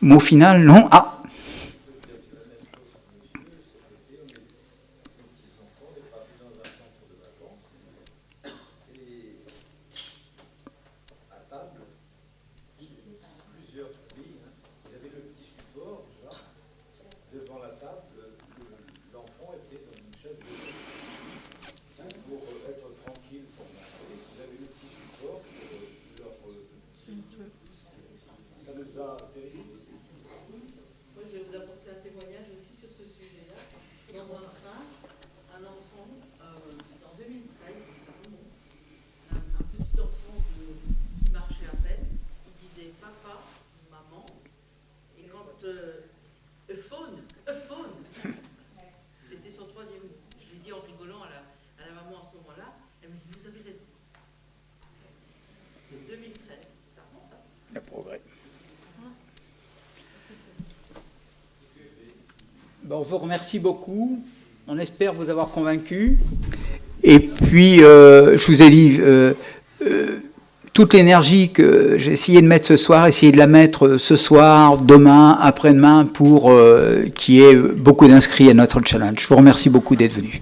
Mot final, non. Ah. Moi, je vais vous apporter un témoignage aussi sur ce sujet-là. Dans un train, un enfant, en 2013, un petit enfant qui marchait à peine, il disait « Papa, maman », et quand « phone », c'était son troisième mot. Je l'ai dit en rigolant à la maman à ce moment-là, elle me dit « Vous avez raison ». 2013, ça remonte, hein. Le progrès. Bon, on vous remercie beaucoup. On espère vous avoir convaincu. Et puis, je vous ai dit, toute l'énergie que j'ai essayé de mettre ce soir, essayer de la mettre ce soir, demain, après-demain, pour qu'il y ait beaucoup d'inscrits à notre challenge. Je vous remercie beaucoup d'être venus.